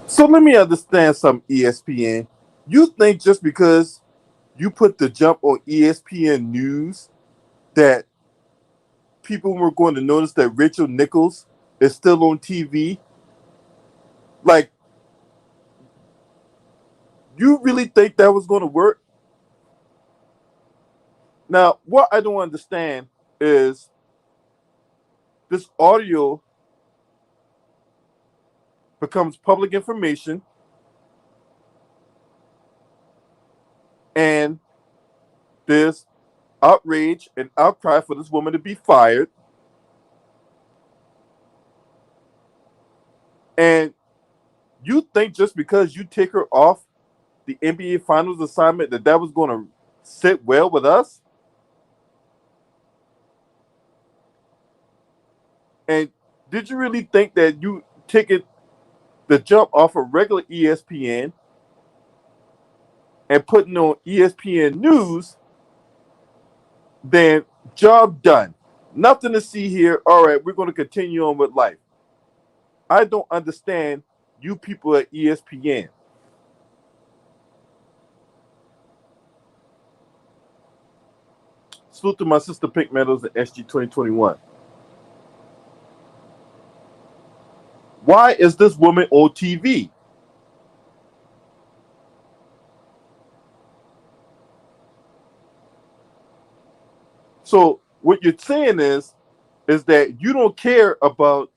So let me understand some ESPN. You think just because you put the jump on ESPN News that people were going to notice that Rachel Nichols is still on TV? Like, you really think that was going to work? Now, what I don't understand is this audio becomes public information and there's outrage and outcry for this woman to be fired. And you think just because you take her off the NBA Finals assignment that was going to sit well with us? And did you really think that you taking the jump off of regular ESPN and putting on ESPN News, then job done? Nothing to see here. All right, we're going to continue on with life. I don't understand you people at ESPN. Salute to my sister Pink Meadows at SG 2021. Why is this woman on TV? So what you're saying is that you don't care about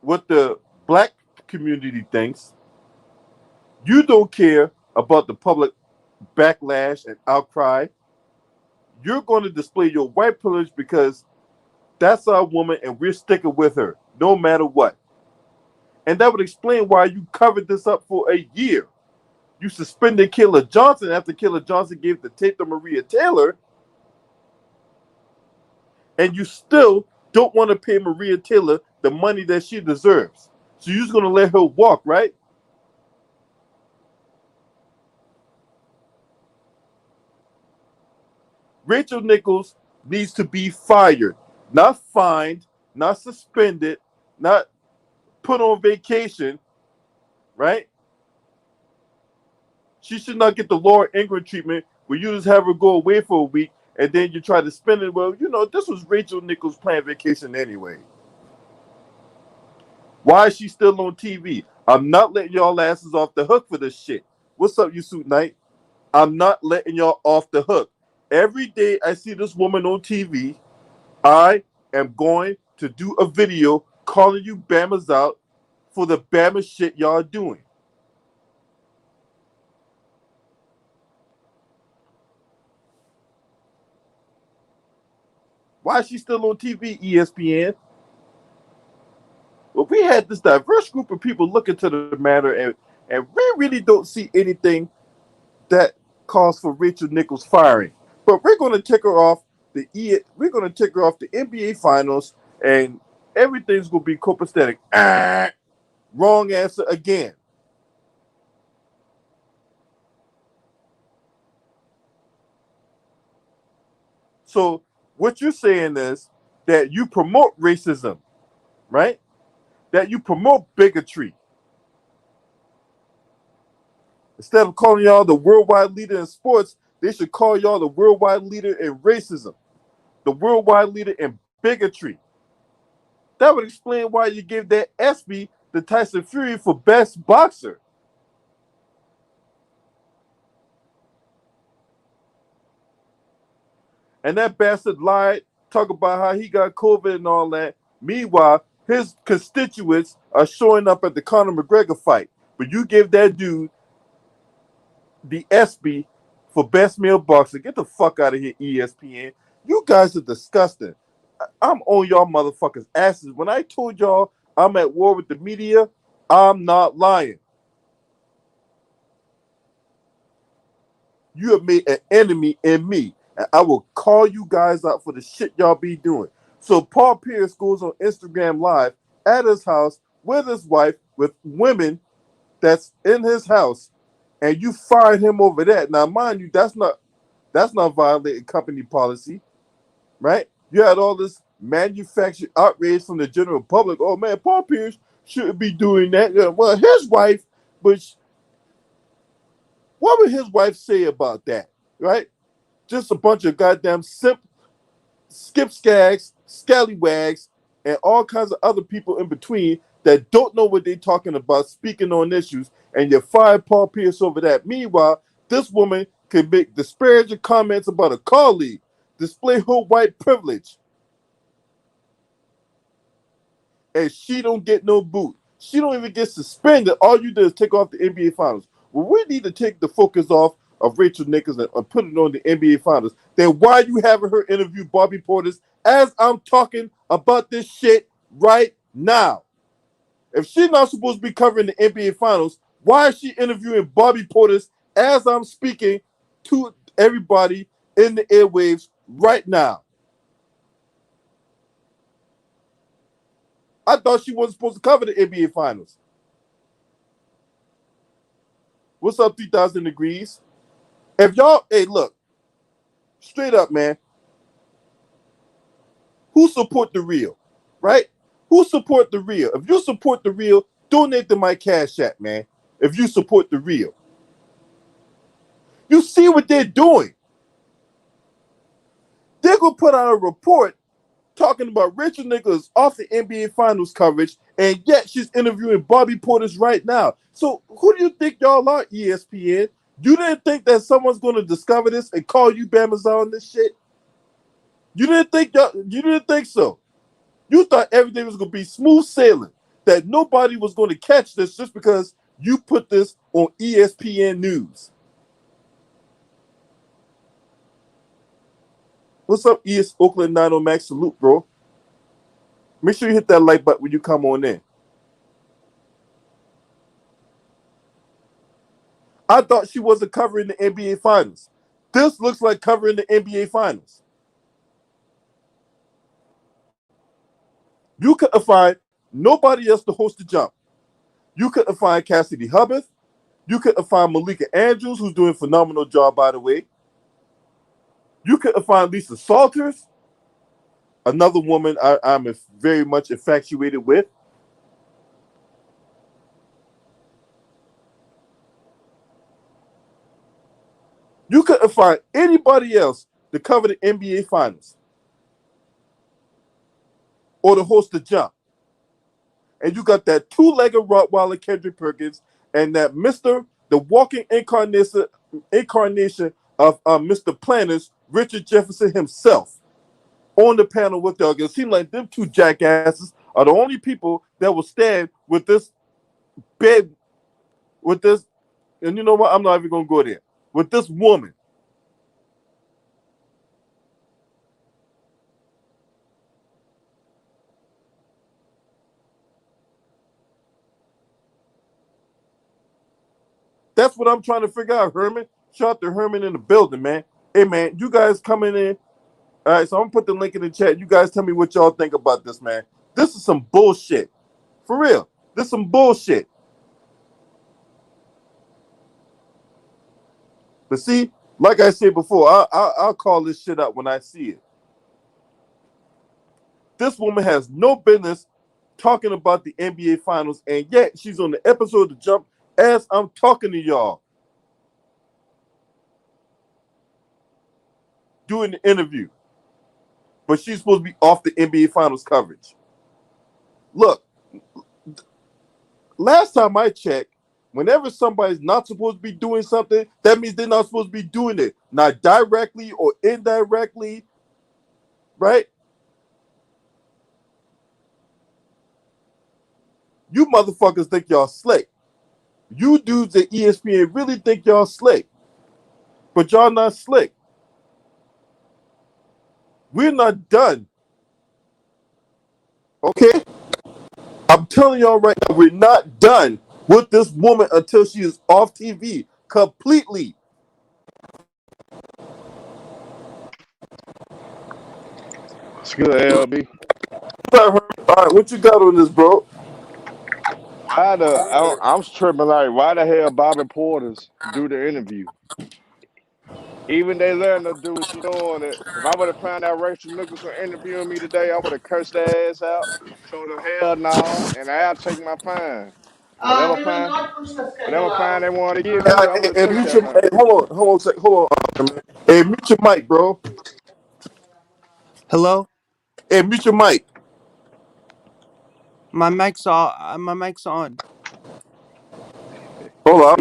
what the black community thinks. You don't care about the public backlash and outcry. You're going to display your white privilege because that's our woman and we're sticking with her no matter what. And that would explain why you covered this up for a year. You suspended Kayla Johnson after Kayla Johnson gave the tape to Maria Taylor, and you still don't want to pay Maria Taylor the money that she deserves. So you're just going to let her walk, right? Rachel Nichols needs to be fired, not fined, not suspended, not put on vacation, right? She should not get the Laura Ingraham treatment where you just have her go away for a week and then you try to spend it. Well, this was Rachel Nichols' planned vacation anyway. Why is she still on TV? I'm not letting y'all asses off the hook for this shit. What's up, you suit knight? I'm not letting y'all off the hook. Every day I see this woman on TV, I am going to do a video calling you Bammers out for the Bama shit y'all doing. Why is she still on TV, ESPN? Well, we had this diverse group of people look into the matter, and we really don't see anything that calls for Rachel Nichols firing. But we're going to take her off we're going to take her off the NBA Finals, and everything's going to be copacetic. Wrong answer again. So what you're saying is that you promote racism, right? That you promote bigotry. Instead of calling y'all the worldwide leader in sports, they should call y'all the worldwide leader in racism, the worldwide leader in bigotry. That would explain why you gave that Espn the Tyson Fury for best boxer. And that bastard lied, talk about how he got COVID and all that. Meanwhile, his constituents are showing up at the Conor McGregor fight. But you gave that dude the Espn for best male boxer. Get the fuck out of here, ESPN. You guys are disgusting. I'm on y'all motherfuckers' asses. When I told y'all I'm at war with the media, I'm not lying. You have made an enemy in me, and I will call you guys out for the shit y'all be doing. So Paul Pierce goes on Instagram Live at his house with his wife, with women that's in his house, and you fired him over that. Now, mind you, that's not violating company policy, right? You had all this manufactured outrage from the general public. Oh man, Paul Pierce shouldn't be doing that. Well, his wife, but what would his wife say about that? Right? Just a bunch of goddamn skip skags, scallywags, and all kinds of other people in between that don't know what they're talking about, speaking on issues, and you fire Paul Pierce over that. Meanwhile, this woman can make disparaging comments about a colleague, display her white privilege, and she don't get no boot. She don't even get suspended. All you do is take off the NBA Finals. Well, we need to take the focus off of Rachel Nichols and put it on the NBA Finals. Then why you having her interview Bobby Portis as I'm talking about this shit right now? If she's not supposed to be covering the NBA Finals, why is she interviewing Bobby Portis as I'm speaking to everybody in the airwaves right now? I thought she wasn't supposed to cover the NBA Finals. What's up, 3,000 degrees? If y'all, hey, look, straight up, man, who support the real, right? Who support the real? If you support the real, donate to my Cash App, man. If you support the real. You see what they're doing. They're going to put out a report talking about Rachel Nichols off the NBA Finals coverage, and yet she's interviewing Bobby Portis right now. So who do you think y'all are, ESPN? You didn't think that someone's going to discover this and call you Bama's on this shit? You didn't think so. You thought everything was going to be smooth sailing, that nobody was going to catch this just because you put this on ESPN News. What's up, ES Oakland 90 Max? Salute, bro. Make sure you hit that like button when you come on in. I thought she wasn't covering the NBA Finals. This looks like covering the NBA Finals. You couldn't find nobody else to host the jump. You couldn't find Cassidy Hubbard. You couldn't find Malika Andrews, who's doing a phenomenal job, by the way. You couldn't find Lisa Salters, another woman I'm very much infatuated with. You couldn't find anybody else to cover the NBA Finals or to host the jump. And you got that two-legged Rottweiler Kendrick Perkins and that the walking incarnation of Mr. Planners, Richard Jefferson himself, on the panel with y'all. It seems like them two jackasses are the only people that will stand with this bed, with this, and you know what? I'm not even going to go there. With this woman. That's what I'm trying to figure out, Herman. Shout out to Herman in the building, man. Hey, man, you guys coming in. All right, so I'm going to put the link in the chat. You guys tell me what y'all think about this, man. This is some bullshit. For real. This is some bullshit. But see, like I said before, I'll call this shit out when I see it. This woman has no business talking about the NBA Finals, and yet she's on the episode of The Jump as I'm talking to y'all. Doing the interview. But she's supposed to be off the NBA Finals coverage. Look, last time I checked, whenever somebody's not supposed to be doing something, that means they're not supposed to be doing it. Not directly or indirectly, right? You motherfuckers think y'all slick. You dudes at ESPN really think y'all slick. But y'all not slick. We're not done. Okay? I'm telling y'all right now, we're not done with this woman until she is off TV completely. It's good, LB. All right, what you got on this, bro? I'm tripping like, why the hell Bobby Porter's do the interview? Even they letting her do what she doing. It. If I would have found out Rachel Nichols was interviewing me today, I would have cursed their ass out, told them hell no, and I'll take my fine. Whatever We will fine, not push the whatever schedule. fine they want to give me, I would have Hey, took mute that your, fine. hey, hold on, man. Hey, mute your mic, bro. Hello? Hey, mute your mic. My mic's on. My mic's on. Hold on.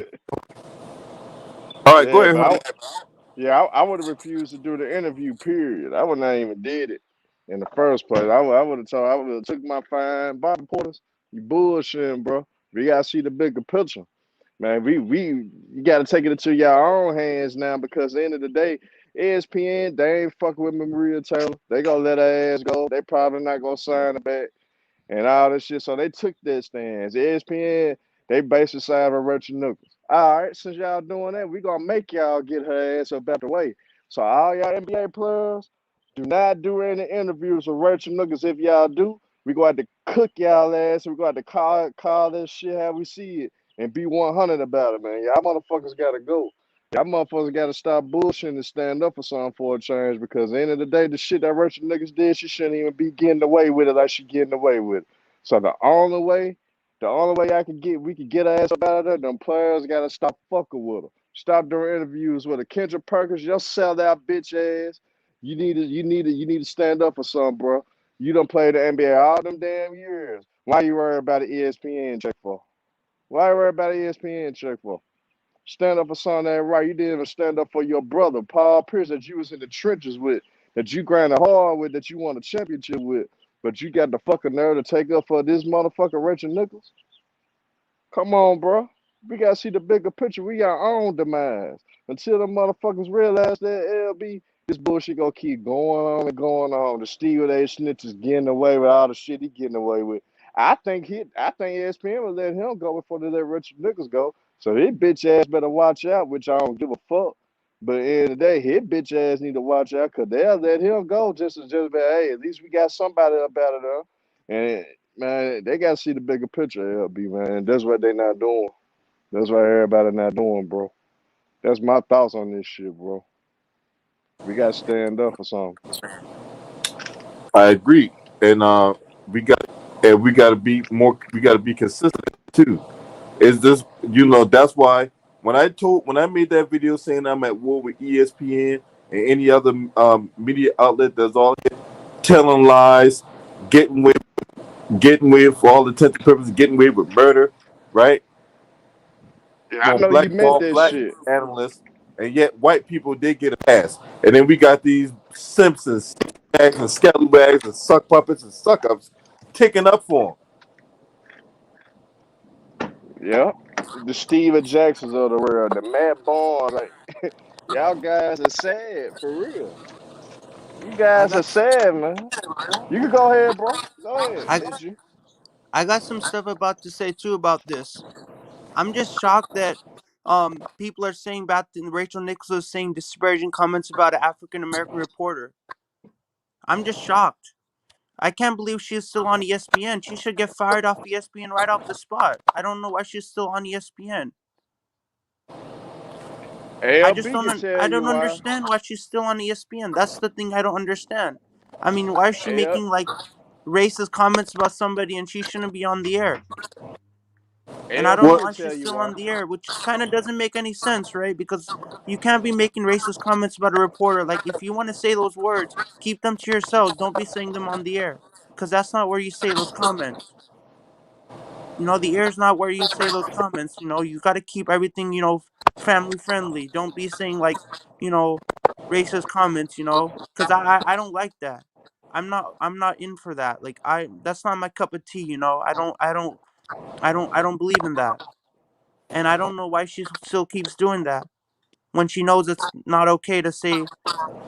All right, go Yeah, ahead, but honey. I would have refused to do the interview. Period. I would not even did it in the first place. I would have told. I would have took my fine. Bobby Portis, you bullshitting, bro. We gotta see the bigger picture. Man, we you gotta take it into your own hands now because at the end of the day, ESPN, they ain't fucking with Maria Taylor. They gonna let her ass go. They probably not gonna sign her back and all this shit. So they took that stance. ESPN, they basically side of Rachel Nichols. All right, since y'all doing that, we gonna make y'all get her ass up out the way. So all y'all NBA players, do not do any interviews with Rachel Nichols. If y'all do, we gonna have to cook y'all ass. We gonna have to call this shit how we see it and be 100 about it, man. Y'all motherfuckers gotta go. Y'all motherfuckers gotta stop bullshitting and stand up for something for a change because at the end of the day, the shit that Rachel Nichols did, she shouldn't even be getting away with it like she getting away with it. So the only way we could get her ass up out of there, them players gotta stop fucking with her. Stop doing interviews with her. Kendra Perkins, your sell out bitch ass. You need to stand up for something, bro. You done played the NBA all them damn years. Why you worry about an ESPN check for? Why you worry about an ESPN check for? Stand up for something that ain't right. You didn't even stand up for your brother, Paul Pierce, that you was in the trenches with, that you grinded hard with, that you won a championship with. But you got the fucking nerve to take up for this motherfucker, Rachel Nichols? Come on, bro. We gotta see the bigger picture. We got our own demise. Until the motherfuckers realize that LB, this bullshit gonna keep going on and going on. The Steve A. Snitch is getting away with all the shit he getting away with. I think ESPN will let him go before they let Richard Nichols go. So his bitch ass better watch out, which I don't give a fuck. But at the end of the day, his bitch ass need to watch out because they'll let him go just be, hey, at least we got somebody about it, and man, they gotta see the bigger picture, LB, man. That's what they not doing. That's what everybody not doing, bro. That's my thoughts on this shit, bro. We gotta stand up for something. I agree, and we got we got to be more. We got to be consistent too. Is this that's why when I made that video saying I'm at war with ESPN and any other media outlet that's all telling lies, getting away for all intents and purposes, getting away with murder, right? Yeah, I On know you meant blackball that black shit. analysts, and yet white people did get a pass. And then we got these Simpsons, bags and scallywags and suck puppets and suck ups kicking up for them. Yeah. The Steven Jacksons of the world, the Matt Barnes, like y'all guys are sad for real. You I guys are got sad, man. You can go ahead, bro. Go ahead. I It's you. I got some stuff about to say too about this. I'm just shocked that people are saying about Rachel Nichols is saying disparaging comments about an African American reporter. I'm just shocked. I can't believe she's still on ESPN. She should get fired off ESPN right off the spot. I don't know why she's still on ESPN. ALB can tell I you don't why. understand why she's still on ESPN. That's the thing I don't understand. I mean, why is she AL, making like racist comments about somebody and she shouldn't be on the air? And I don't ALB know Well, can why tell she's you still why. on the air, which kind of doesn't make any sense, right? Because you can't be making racist comments about a reporter. Like, if you want to say those words, keep them to yourselves. Don't be saying them on the air, because that's not where you say those comments. The air is not where you say those comments. You got to keep everything, family friendly. Don't be saying like, you know, racist comments. Because I don't like that. I'm not in for that. Like, that's not my cup of tea. I don't believe in that. And I don't know why she still keeps doing that when she knows it's not okay to say,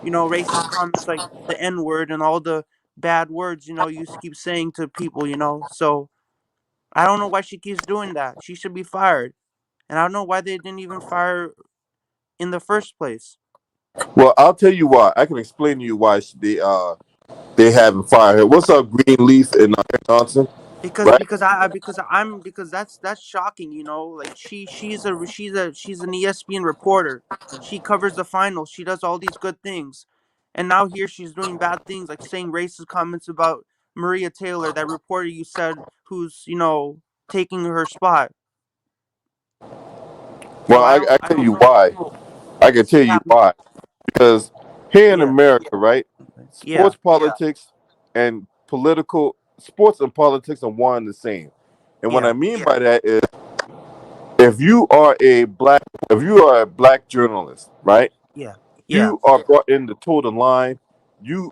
racist comments like the N word and all the bad words, you keep saying to people. So I don't know why she keeps doing that. She should be fired. And I don't know why they didn't even fire her in the first place. I'll tell you why. I can explain to you why they haven't fired her. What's up, Greenleaf and Johnson? Because right? because I because I'm because that's shocking, you know. Like she's an ESPN reporter. She covers the finals. She does all these good things, and now here she's doing bad things, like saying racist comments about Maria Taylor, that reporter you said who's taking her spot. So Well, I I tell don't you know. why. I can tell Yeah, you why. Because here in yeah, America, right, yeah, sports politics and sports and politics are one and the same. And what I yeah, mean by that is, if you are a black journalist, right, yeah, yeah. you are brought in to toe the line. You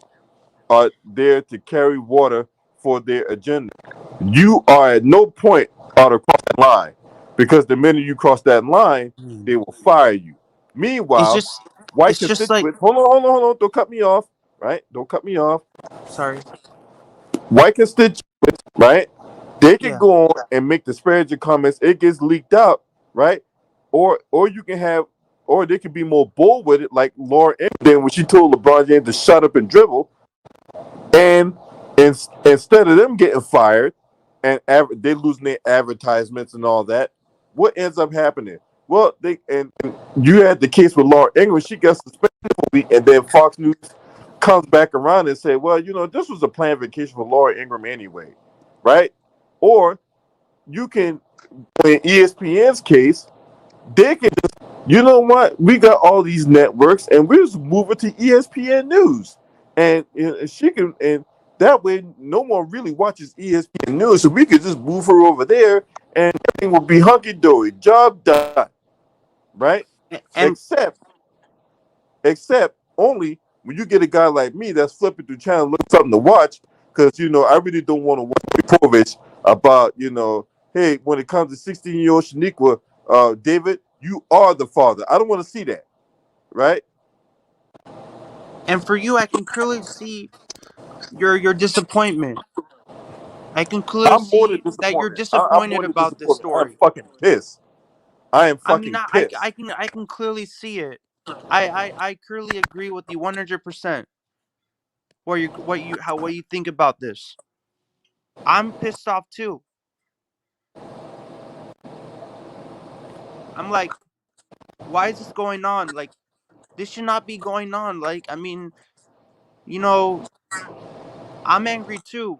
are there to carry water for their agenda. You are at no point out of cross that line, because the minute you cross that line, they Hmm. will fire you. It's Meanwhile, just white it's just like, constituents, hold on, don't cut me off, right? Don't cut me off. sorry. White constituents, right? They can Yeah. go on and make disparaging comments. It gets leaked out, right? Or you can have, or they can be more bold with it, like Laura Ingraham when she told LeBron James to shut up and dribble. And instead of them getting fired and they losing their advertisements and all that, what ends up happening? Well, and you had the case with Laura Ingraham. She gets suspended for a week, and then Fox News comes back around and say, "Well, this was a planned vacation for Laura Ingraham anyway, right?" Or you can, in ESPN's case, they can just, you know what? We got all these networks, and we just move it to ESPN News, and she can, and that way no one really watches ESPN News, so we could just move her over there, and everything will be hunky dory, job done, right? And Except, except only when you get a guy like me that's flipping through channel looking for something to watch, because I really don't want to watch Povich about, hey, when it comes to 16-year-old Shaniqua, David, you are the father. I don't want to see that, right? and for you, I can clearly see your disappointment. I can clearly I'm more than see that you're disappointed. I'm disappointed more than about this disappointed. I'm story. fucking pissed. I am I mean, fucking pissed. I can clearly see it. I clearly agree with you 100%. What you think about this. I'm pissed off too. I'm like, why is this going on? Like, this should not be going on. Like, I mean, you know, I'm angry too.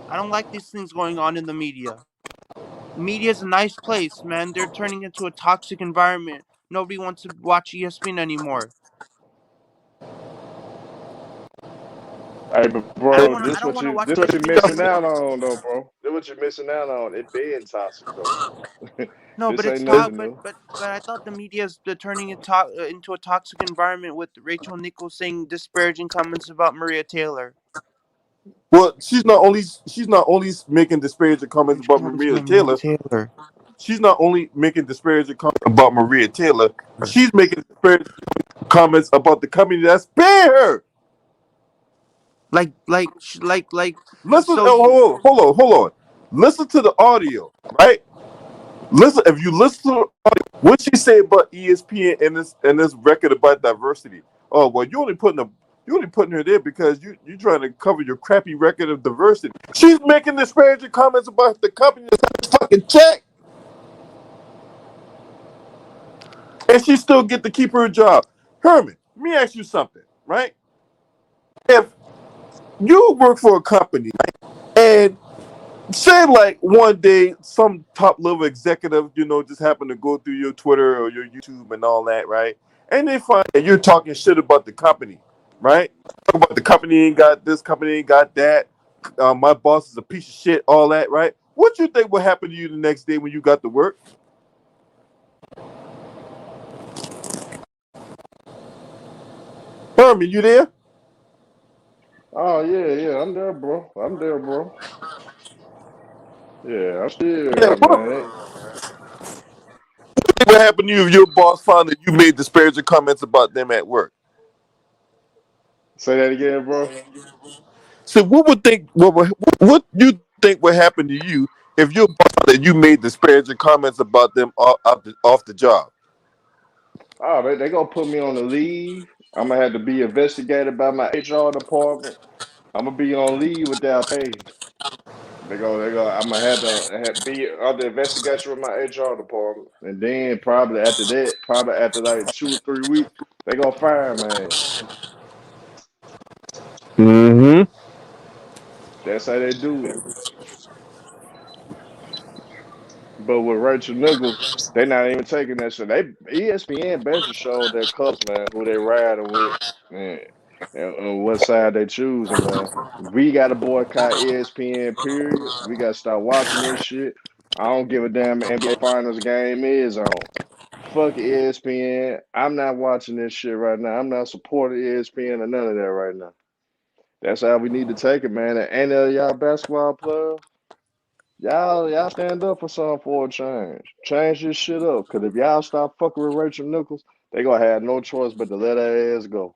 I don't like these things going on in the media. Media is a nice place, man. They're turning into a toxic environment. Nobody wants to watch ESPN anymore. Hey, but I don't bro, want to. I don't want to watch this what you're ESPN missing anymore. out on, though, bro. This what you're missing out on. It being toxic, though. No, but This it's ain't talk. nothing new. But I thought the media is turning it into a toxic environment with Rachel Nichols saying disparaging comments about Maria Taylor. Well, she's not only making disparaging comments Rachel about Nichols Maria about Maria Taylor. Taylor. She's not only making disparaging comments about Maria Taylor. She's making disparaging comments about the company that's paying her. Like. Listen, So you. oh, hold on. Listen to the audio, right? Listen, if you listen to what she say about ESPN and this record about diversity. Oh well, you only putting her there because you trying to cover your crappy record of diversity. She's making disparaging comments about the company that's fucking check, and she still get to keep her job. Herman, let me ask you something, right? If you work for a company, right, and say like one day some top level executive, just happen to go through your Twitter or your YouTube and all that, right? And they find that you're talking shit about the company, right? Talk about the company ain't got this, company ain't got that. My boss is a piece of shit, all that, right? What you think will happen to you the next day when you got to work? Herman, you there? Oh yeah, yeah. I'm there, bro. I'm there, bro. Yeah, I'm still Yeah. there, man. What happened to you if your boss found that you made disparaging comments about them at work? Say that again, bro. So what you think would happen to you if your boss found that you made disparaging comments about them off the job? Oh, they gonna put me on the leave. I'm gonna have to be investigated by my HR department. I'm gonna be on leave without pay. They go. I'm gonna be under investigation with my HR department, and then probably after that, probably after like 2 or 3 weeks, they gonna fire man. Mm-hmm. That's how they do it. But with Rachel Nichols, they not even taking that shit. They ESPN basically showed their cups, man, who they riding with, and, and what side they choosing, man. We got to boycott ESPN. Period. We got to start watching this shit. I don't give a damn. NBA Finals game is on. Fuck ESPN. I'm not watching this shit right now. I'm not supporting ESPN or none of that right now. That's how we need to take it, man. And any of y'all basketball players. Y'all stand up for something for a change. Change this shit up. Cause if y'all stop fucking with Rachel Nichols, they gonna have no choice but to let her ass go.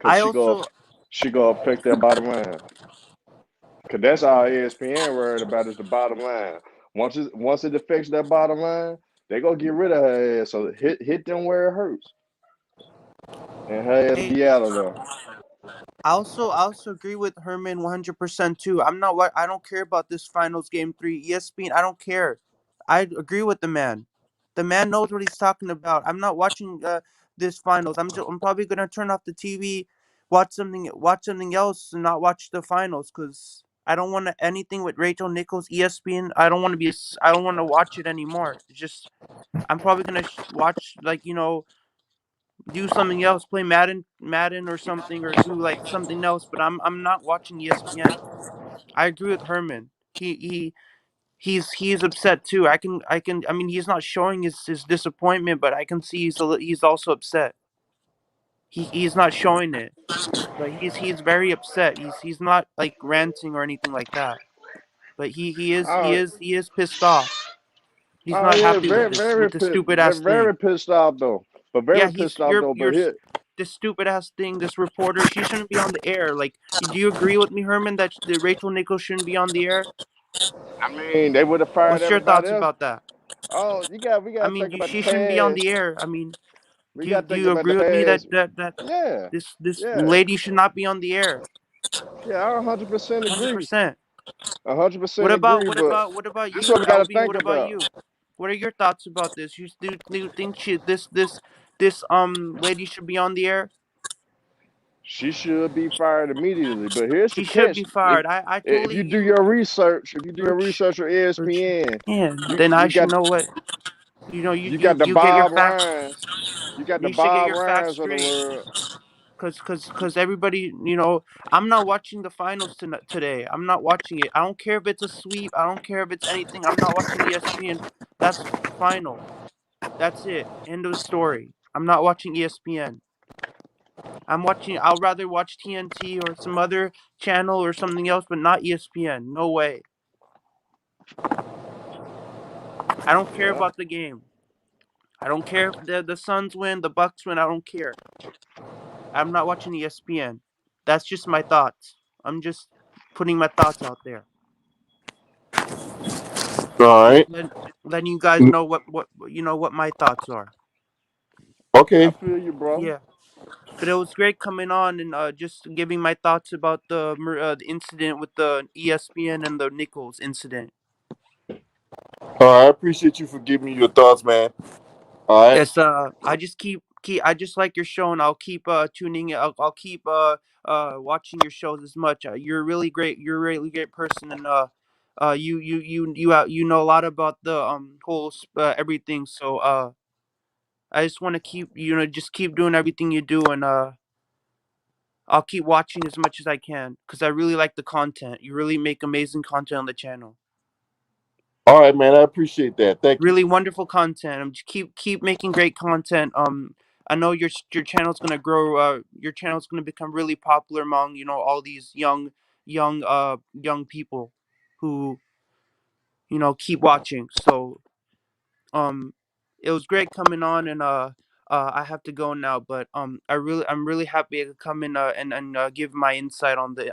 Cause I also she gonna affect their bottom line. Cause that's all ESPN worried about is the bottom line. Once it affects their bottom line, they gonna get rid of her ass. So hit them where it hurts. And her ass hey, be out of there. I also agree with Herman 100% too. I'm not what I don't care about this finals game 3. ESPN, I don't care. I agree with the man. The man knows what he's talking about. I'm not watching this finals. I'm probably going to turn off the TV, watch something else and not watch the finals cuz I don't want anything with Rachel Nichols ESPN. I don't want to watch it anymore. It's just I'm probably going to watch like, do something else, play Madden or something, or do like something else. But I'm not watching ESPN. I agree with Herman. He's upset too. I mean he's not showing his disappointment, but I can see he's also upset. He's not showing it, but he's very upset. He's not like ranting or anything like that. But Oh, he is pissed off. He's oh not yeah, happy with this stupid ass very thing. pissed off though. But Yeah, very pissed off though. But here, this stupid ass thing, this reporter, she shouldn't be on the air. Like, do you agree with me, Herman, that Rachel Nichols shouldn't be on the air? I mean, they would have fired What's your everybody thoughts else. about that? Oh, we I gotta mean, think about the she shouldn't be on past. the air. I mean, We do gotta do think you about the agree with me that past. that Yeah, this yeah, lady should not be on the air? yeah. I 100% Hundred agree. percent. 100% agree. But What about this is what you, we gotta LB? think What about about. you? What are your thoughts about this? Do you think this lady should be on the air? She should be fired immediately. But here's the She should catch: be fired. I if totally you do you your research, if you do your Urch, research on Urch. ESPN, Man, you then I you should got know what you got the you get your Bob facts. Ryans, you got the You should get Bob your facts Ryans of the straight, world. cause everybody, I'm not watching the finals today. I'm not watching it. I don't care if it's a sweep. I don't care if it's anything. I'm not watching ESPN. That's final. That's it. End of story. I'm not watching ESPN. I'll rather watch TNT or some other channel or something else, but not ESPN. No way. I don't care Yeah, about the game. I don't care if the Suns win, the Bucks win. I don't care. I'm not watching ESPN. That's just my thoughts. I'm just putting my thoughts out there. All Just right. letting you guys Mm, know what my thoughts are. I okay. feel you, bro. Yeah. But it was great coming on and just giving my thoughts about the incident with the ESPN and the Nichols incident. All right. I appreciate you for giving me your thoughts, man. All right. Yes, I just keep I just like your show and I'll keep tuning in. I'll keep watching your shows as much. You're really great. You're a really great person and you know a lot about the whole everything. So I just want to keep just keep doing everything you do and I'll keep watching as much as I can cuz I really like the content. You really make amazing content on the channel. All right, man. I appreciate that. Thank you. Really wonderful content. Just keep making great content. I know your channel's gonna grow. Your channel's gonna become really popular among all these young people who keep watching. So um, it was great coming on, and I have to go now. But I'm really happy to come in and give my insight on the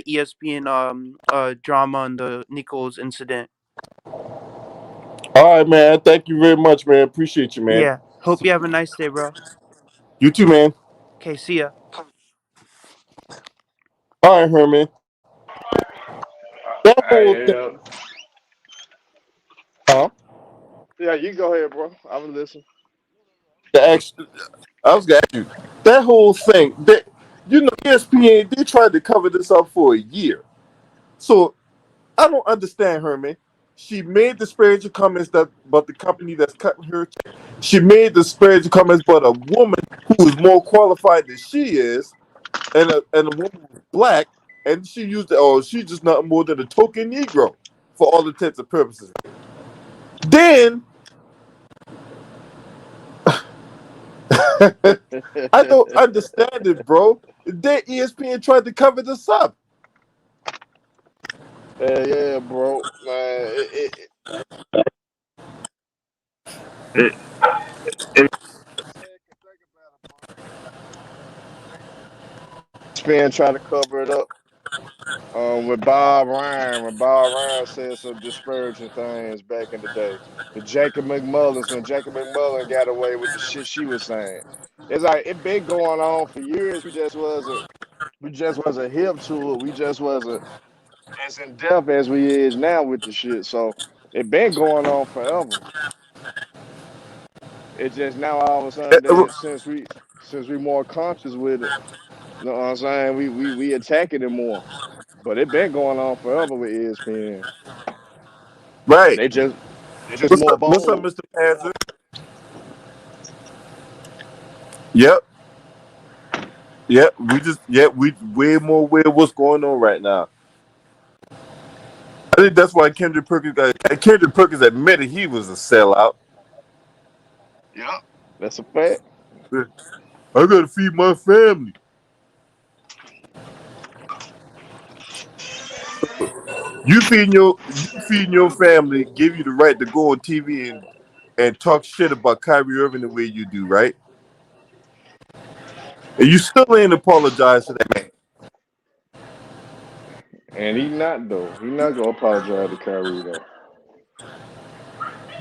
ESPN drama and the Nichols incident. All right, man. Thank you very much, man. Appreciate you, man. Yeah. Hope you have a nice day, bro. You too, man. Okay, see ya. All right, Herman. Thank you. that whole thing, Yeah, huh? yeah. You go ahead, bro. I was listening. The action, I was gonna ask you that whole thing. That ESPN, they tried to cover this up for a year. So I don't understand her, man. She made disparaging comments that about the company that's cutting her check. She made disparaging comments about a woman who is more qualified than she is, and a woman who's black, and she used she's just not more than a token Negro for all intents and purposes. Then I don't understand it, bro. Then ESPN tried to cover this up. Yeah, bro, man. It's sad 'cause think about it, bro. ESPN trying to cover it up. With Bob Ryan said some disparaging things back in the day. The Jacob McMullins, when Jacob McMullen got away with the shit she was saying. It's like it been going on for years. We just wasn't hip to it. We just wasn't as in depth as we is now with the shit. So it been going on forever. It's just now all of a sudden that since we more conscious with it, you know what I'm saying? We attacking it more. But it been going on forever with ESPN. Right. They just they just What's more up? What's up, bold. Mr. Panzer? Yep. Yep. We way more aware of what's going on right now. I think that's why Kendrick Perkins admitted he was a sellout. Yeah. That's a fact. I gotta feed my family. You feeding your family give you the right to go on TV and talk shit about Kyrie Irving the way you do, right? And you still ain't apologize to that man. And he not though. He not gonna apologize to Kyrie though.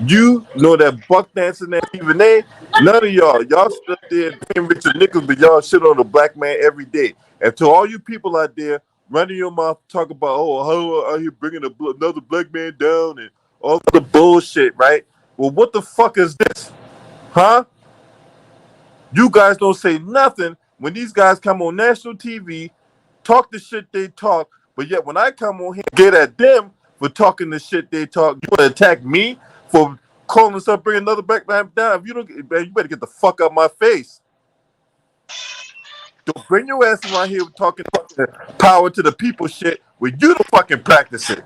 You know that Buck dancing that Stephen A. None of y'all sit up there paying Richard Nichols, but y'all shit on a black man every day. And to all you people out there running your mouth talk about how are you bringing another black man down and all the bullshit, right? Well, what the fuck is this, huh? You guys don't say nothing when these guys come on national TV, talk the shit they talk, but yet when I come on here, get at them for talking the shit they talk. You want to attack me for calling stuff, bring another black man down? If you don't, man, you better get the fuck out my face. Don't bring your ass around here talking power to the people shit when you don't fucking practice it.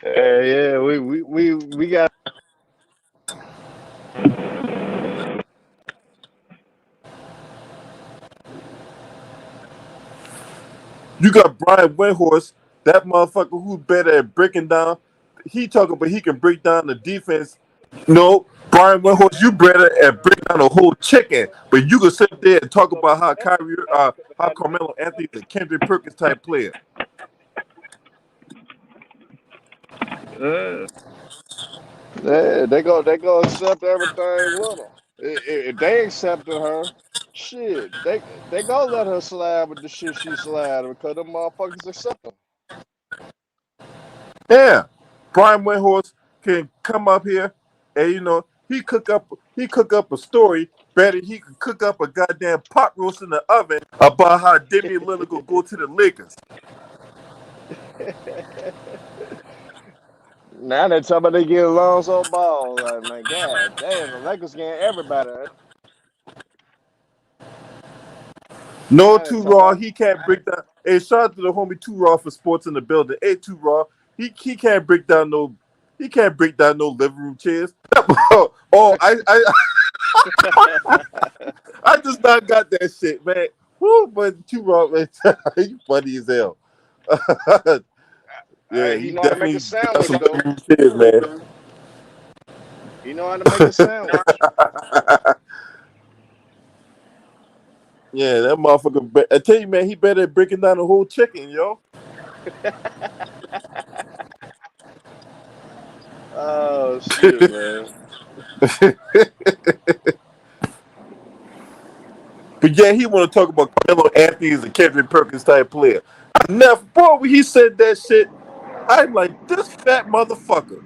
Yeah, we got You got Brian Windhorst, that motherfucker who's better at breaking down. He talking, but he can break down the defense. No, Brian Windhorst, you better at breaking down a whole chicken. But you can sit there and talk about how Carmelo Anthony is a Kendrick Perkins type player. yeah, they go accept everything with her. If they accepted her, shit, they gonna let her slide with the shit she slide because them motherfuckers accept her. Yeah, Brian Windhorst can come up here and he cook up a story better. He could cook up a goddamn pot roast in the oven about how Damian Lillard will go to the Lakers. Now they talking about they get Alonzo Ball. Like, man, god damn, the Lakers getting everybody. No, Now they Too talking Raw, about he can't break down. Hey, shout out to the homie Too Raw for sports in the building. Hey, Too Raw, he can't break down no living room chairs. Oh, I just not got that shit, man. Woo, but Too Raw, man, he funny as hell. Yeah, he he know how to make a definitely got sandwich some though. living room chairs, man. He know how to make a sandwich. Yeah, that motherfucker. I tell you, man, he better at breaking down the whole chicken, yo. Oh shit, man. But yeah, he want to talk about Carmelo Anthony as a Kendrick Perkins type player. Never, boy, when he said that shit, I'm like, this fat motherfucker.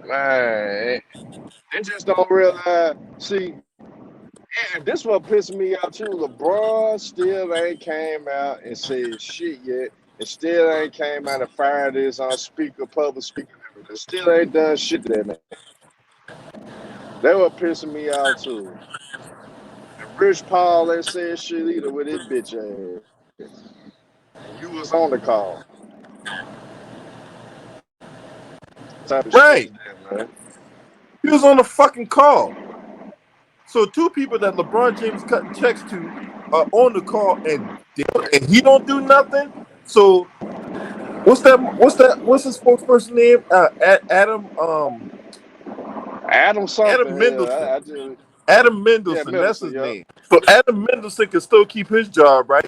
Man, they just don't realize. See, and this what pissed me out too. LeBron still ain't came out and said shit yet. And still ain't came out and fired his speaker, public speaker. And still ain't done shit to that man. They were pissing me out too. And Rich Paul ain't said shit either with his bitch ass. And you was on the call. What type of shit Right. is that, man? He was on the fucking call. So two people that LeBron James cutting checks to are on the call, and he don't do nothing. So what's that? What's the spokesperson name? Adam. Adam something Adam here. Mendelson. I just Adam yeah, Mendelson. That's Middleton, his yup. name. So Adam Mendelson can still keep his job, right?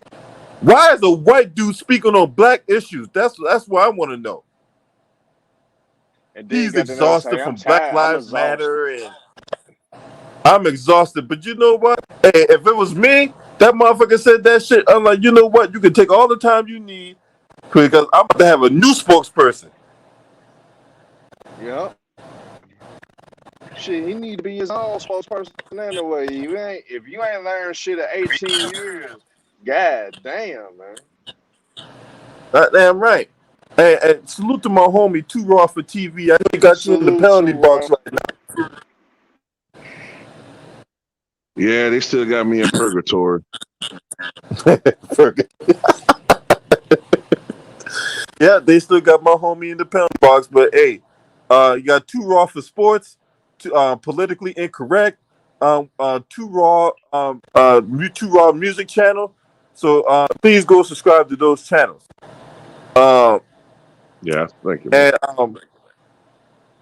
Why is a white dude speaking on black issues? That's what I want to know. And then He's got the nerve to exhausted say, I'm from Black tired, I'm Lives exhausted. Matter, and I'm exhausted. But you know what? Hey, if it was me, that motherfucker said that shit. I'm like, you know what? You can take all the time you need because I'm about to have a new spokesperson. Yup. Shit, he need to be his own spokesperson anyway. If you ain't learned shit at 18 years, god damn, man. Damn right. And salute to my homie, Too Raw for TV. I know he got you in the Salute penalty to box Raw. right Yeah, they still got me in purgatory. now. Yeah, they still got my homie in the penalty box. But hey, you got Too Raw for sports, politically incorrect, Too Raw, Too Raw music channel. So please go subscribe to those channels. Um, Yeah, thank you, man. and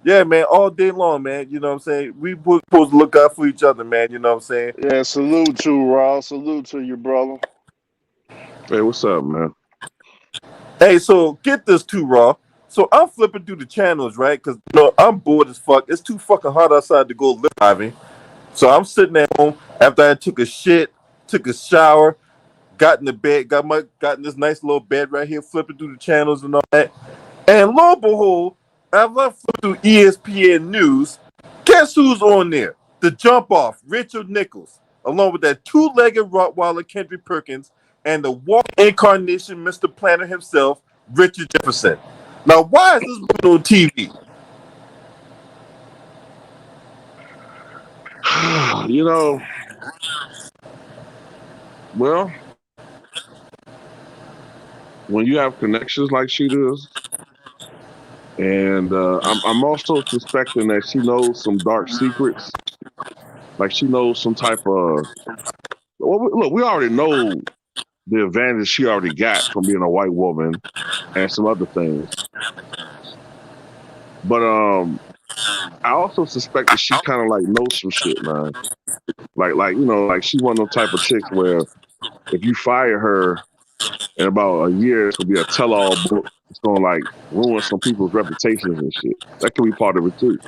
yeah, man, all day long, man. You know what I'm saying? We supposed to look out for each other, man. You know what I'm saying? Yeah, salute to Raw. Salute to you, brother. Hey, what's up, man? Hey, so get this Too Raw. So I'm flipping through the channels, right? Because I'm bored as fuck. It's too fucking hot outside to go live driving. So I'm sitting at home after I took a shit, took a shower, got in the bed, got in this nice little bed right here, flipping through the channels and all that. And lo and behold, as I flip through ESPN News, guess who's on there? The jump off, Richard Nichols, along with that two-legged Rottweiler Kendrick Perkins, and the walking incarnation, Mr. Planner himself, Richard Jefferson. Now, why is this woman on TV? You know, well, when you have connections like she does, and I'm also suspecting that she knows some dark secrets, like she knows some type of. Well, look, we already know the advantage she already got from being a white woman and some other things, but I also suspect that she kind of like knows some shit, man. Like like she one of those type of chicks where if you fire her in about a year, it's gonna be a tell-all book. It's gonna like ruin some people's reputations and shit. That could be part of it too.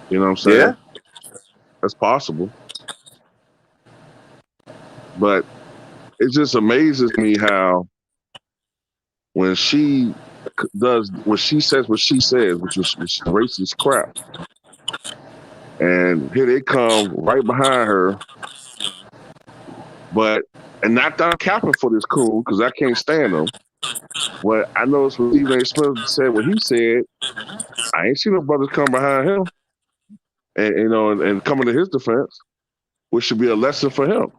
You know what I'm saying? Yeah? That's possible. But it just amazes me how when she when she says what she says, which is racist crap, and here they come right behind her, but and not that I'm capping for this cool because I can't stand them. But I noticed when Stephen A. Smith said what he said, I ain't seen no brothers come behind him and and coming to his defense, which should be a lesson for him.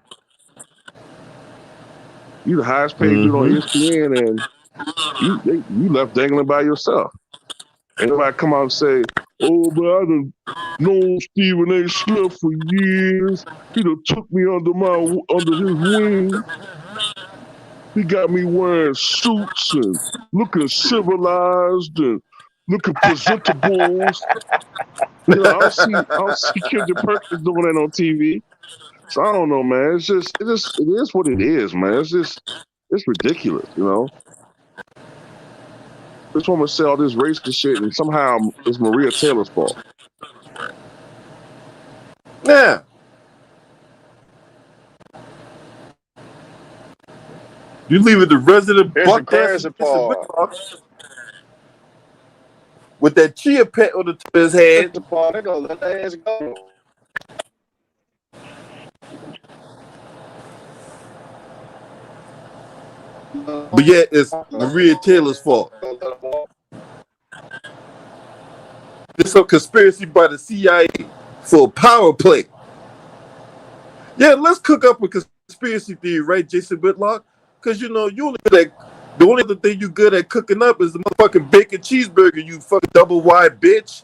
You the highest paid dude on Mm-hmm. ESPN, and you left dangling by yourself. Ain't nobody come out and say, "Oh, but I done known Stephen A. Smith for years. He done took me under his wing. He got me wearing suits and looking civilized and looking presentable." I don't see Kendrick Perkins doing that on TV. So I don't know, man. It is what it is, man. It's ridiculous. This woman say all this racist shit, and somehow it's Maria Taylor's fault. Yeah. You leave it the resident Here's the buck ass crazy Jason part. Whitlock with that chia pet on the top of his Here's head. the part. They gonna let that ass go. But yet it's Maria Taylor's fault. It's a conspiracy by the CIA for a power play. Yeah, let's cook up a conspiracy theory, right, Jason Whitlock? Because you only good at, the only other thing you good at cooking up is the motherfucking bacon cheeseburger, you fucking double wide bitch.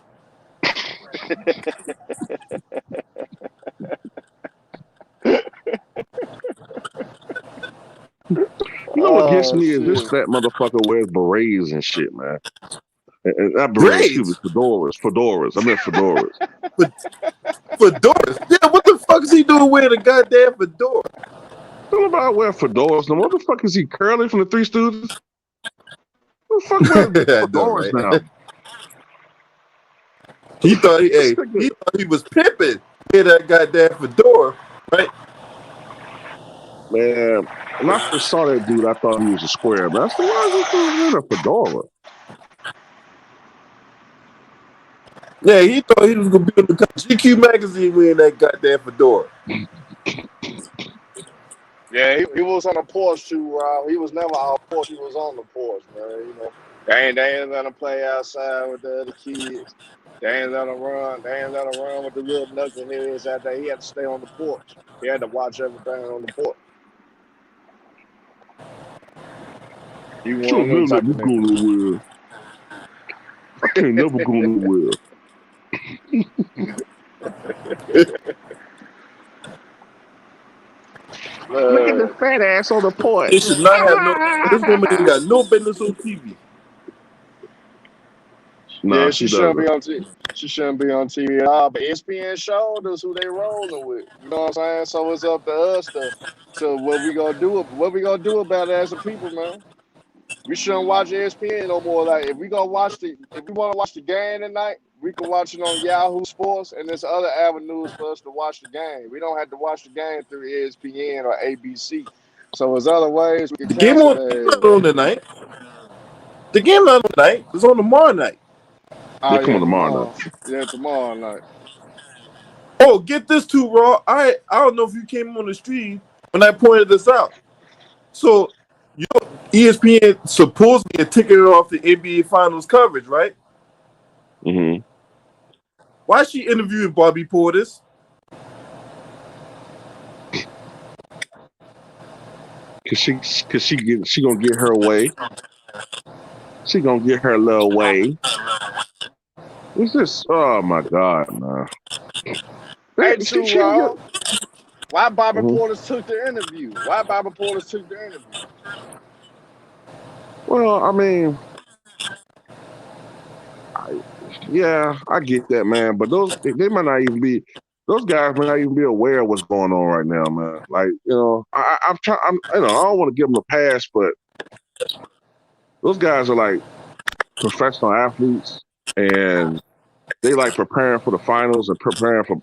You know what gets Oh me is this shit. fat motherfucker wears berets and shit, man. Not berets, excuse me, Braids fedoras. I meant fedoras. for fedoras. Yeah, what the fuck is he doing wearing a goddamn fedora? Don't about wear fedoras. Now, what the fuck is he, Curly from the Three Stooges? What the fuck wears I know, fedoras right? now? He thought This he nigga- thought he was pimping in that goddamn fedora, right? Man, when I first saw that dude, I thought he was a square. But I said, why is this dude wearing a fedora? Yeah, he thought he was gonna be on the GQ magazine wearing that goddamn fedora. Yeah, he was on the porch too, Rob. He was never off porch. He was on the porch, man. They ain't let him play outside with the other kids. They ain't let him run. They ain't let him run with the little knuckleheads out there. He had to stay on the porch. He had to watch everything on the porch. He She'll one of them never type let me of go niggas. nowhere. I can't never go nowhere. Look at this fat ass on the porch. It should not have no. This woman ain't got no business on TV. Nah, Yeah, she she shouldn't doesn't. be on TV. She shouldn't be on TV at all. But ESPN showed us who they rolling with. You know what I'm saying? So it's up to us to what we gonna do. What we gonna do about it as a people, man? We shouldn't watch ESPN no more. Like if we want to watch the game tonight, we can watch it on Yahoo Sports, and there's other avenues for us to watch the game. We don't have to watch the game through ESPN or ABC. So there's other ways we can The game cancel on that. not on tonight. The game not on tonight. It's on tomorrow night. They Oh come yeah, on tomorrow night. tomorrow. Yeah, tomorrow night. Oh, get this too, Raw. I don't know if you came on the stream when I pointed this out. So, ESPN supposedly had taken it off the NBA Finals coverage, right? Mm-hmm. Why is she interviewing Bobby Portis? Cause she gonna get her way. She gonna get her little way. What's this? Oh my God, man. Hey, She too, can get. why Bobby Mhm. Portis took the interview? Why Bobby Portis took the interview? Well, I mean, yeah, I get that, man. But they might not even be. Those guys might not even be aware of what's going on right now, man. Like, I'm trying. I don't want to give them a pass, but those guys are like professional athletes, and they like preparing for the finals and preparing for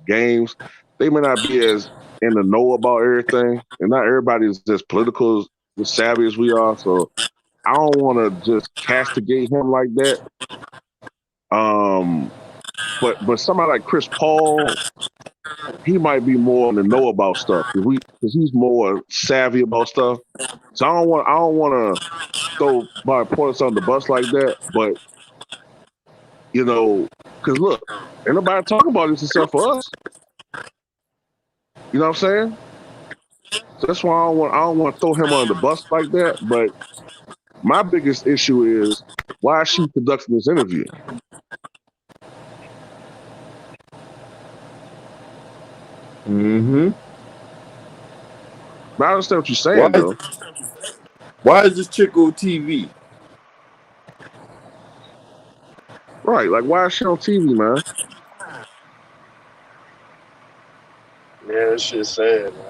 games. They may not be as in the know about everything, and not everybody is as political as savvy as we are. So I don't want to just castigate him like that. Um, but somebody like Chris Paul, he might be more in the know about stuff because he's more savvy about stuff. So I don't want to throw my points on the bus like that. But because look, ain't nobody talking about this except for us. You know what I'm saying? So that's why I don't want to throw him under the bus like that. But my biggest issue is why is she conducting this interview? Mm-hmm. But I understand what you're Why saying is, though. why is this chick on TV? Right. Like why is she on TV, man? Yeah, that shit sad, man.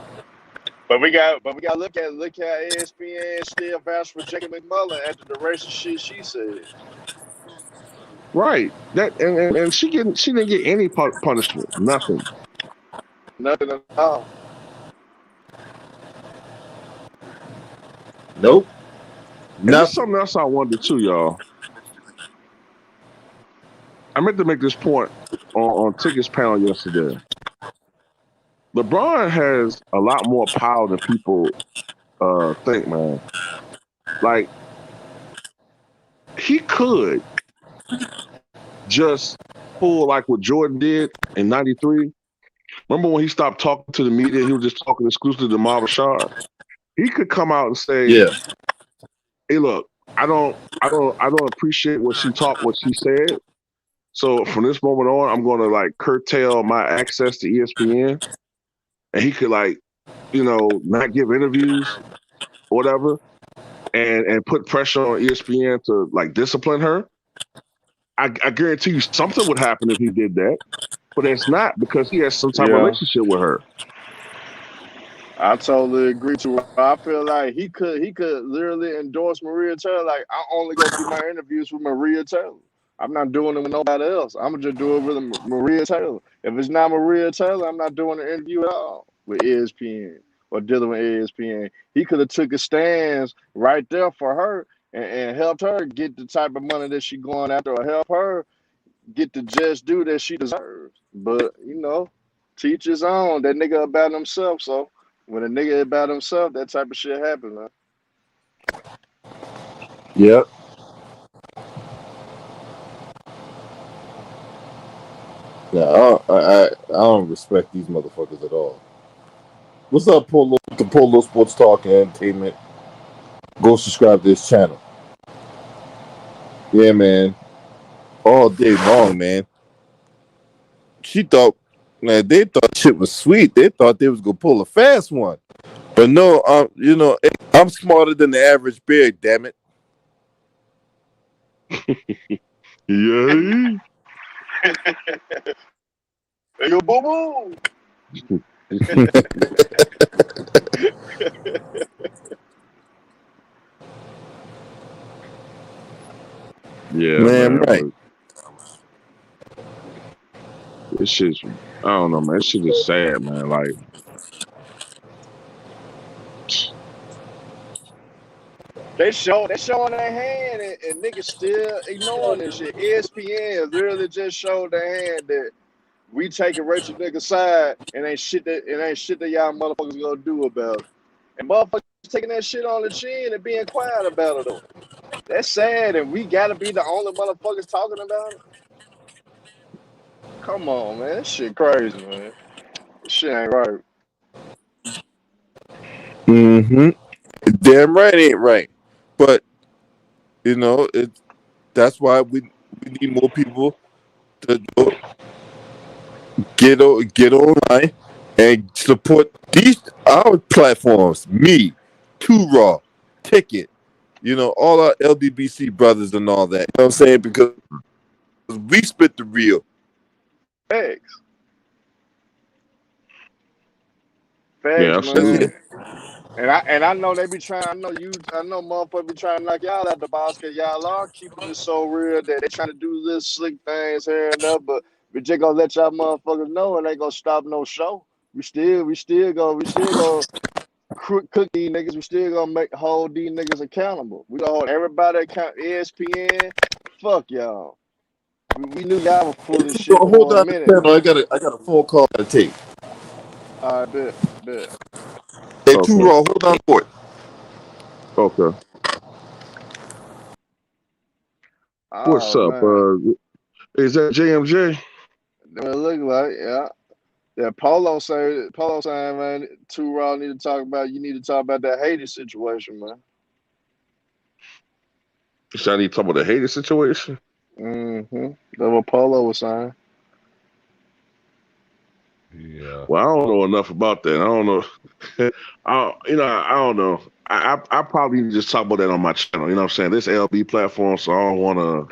But we got to look at ESPN still vouch for Jackie McMullen after the racist shit she said. Right. That and she didn't get any punishment. Nothing. Nothing at all. Nope. And this is Nothing. something else I wonder too, y'all. I meant to make this point on Ticket's panel yesterday. LeBron has a lot more power than people think, man. Like, he could just pull like what Jordan did in '93. Remember when he stopped talking to the media? He was just talking exclusively to Marvin Shard. He could come out and say, Yeah. "Hey, look, I don't appreciate what she said. So from this moment on, I'm going to like curtail my access to ESPN." And he could like, not give interviews or whatever, and put pressure on ESPN to like discipline her. I guarantee you something would happen if he did that, but it's not because he has some type of Yeah, relationship with her. I totally agree to it. I feel like he could literally endorse Maria Taylor. Like I only go do my interviews with Maria Taylor. I'm not doing it with nobody else. I'm gonna just do it with Maria Taylor. If it's not Maria Taylor, I'm not doing an interview at all with ESPN or dealing with ESPN. He could have took a stance right there for her and helped her get the type of money that she going after, or help her get the just due that she deserves. But teach his own. That nigga about himself. So when a nigga about himself, that type of shit happen, man. Yep. Yeah, I don't respect these motherfuckers at all. What's up, Polo? The Polo Sports Talk and Entertainment. Go subscribe to this channel. Yeah, man. All day long, man. She thought, man, they thought shit was sweet. They thought they was gonna pull a fast one. But no, I'm smarter than the average bear, damn it. Yay! Hey, yo, boo boo. Yeah, Man, man. right. But this shit's, I don't know, man. This shit is sad, man. Like, They showing their hand and niggas still ignoring this shit. ESPN literally just showed their hand that we taking Rachel niggas side and ain't shit that y'all motherfuckers gonna do about it. And motherfuckers taking that shit on the chin and being quiet about it though. That's sad, and we gotta be the only motherfuckers talking about it. Come on, man. This shit crazy, man. This shit ain't right. Mm-hmm. Damn right ain't right. But it that's why we need more people to get online and support these our platforms. Me, Too Raw, Ticket, all our LDBC brothers and all that. You know what I'm saying? Because we spit the real. Facts. yeah, Facts, absolutely. man. And I know they be trying. I know motherfuckers be trying to knock y'all out the box because y'all are keeping it so real that they trying to do little slick things here and there, but we just gonna let y'all motherfuckers know and ain't gonna stop no show. We still go cook these niggas. We still gonna hold these niggas accountable. We gonna hold everybody account. ESPN, fuck y'all. We knew y'all was full of shit Hold for a on, minute. channel. I got a phone call to take. I bet, bet. Hey, Too Okay. Raw, hold on for it. Okay. What's Oh up? man, Is that JMJ? it look like yeah. Yeah, Polo saying, man, Too Raw you need to talk about that Haiti situation, man. I need to talk about the hater situation. Mm-hmm. That's what Polo was saying. Yeah. Well, I don't know enough about that. I don't know. I don't know. I probably need to just talk about that on my channel. You know what I'm saying? This LB platform, so I don't want to.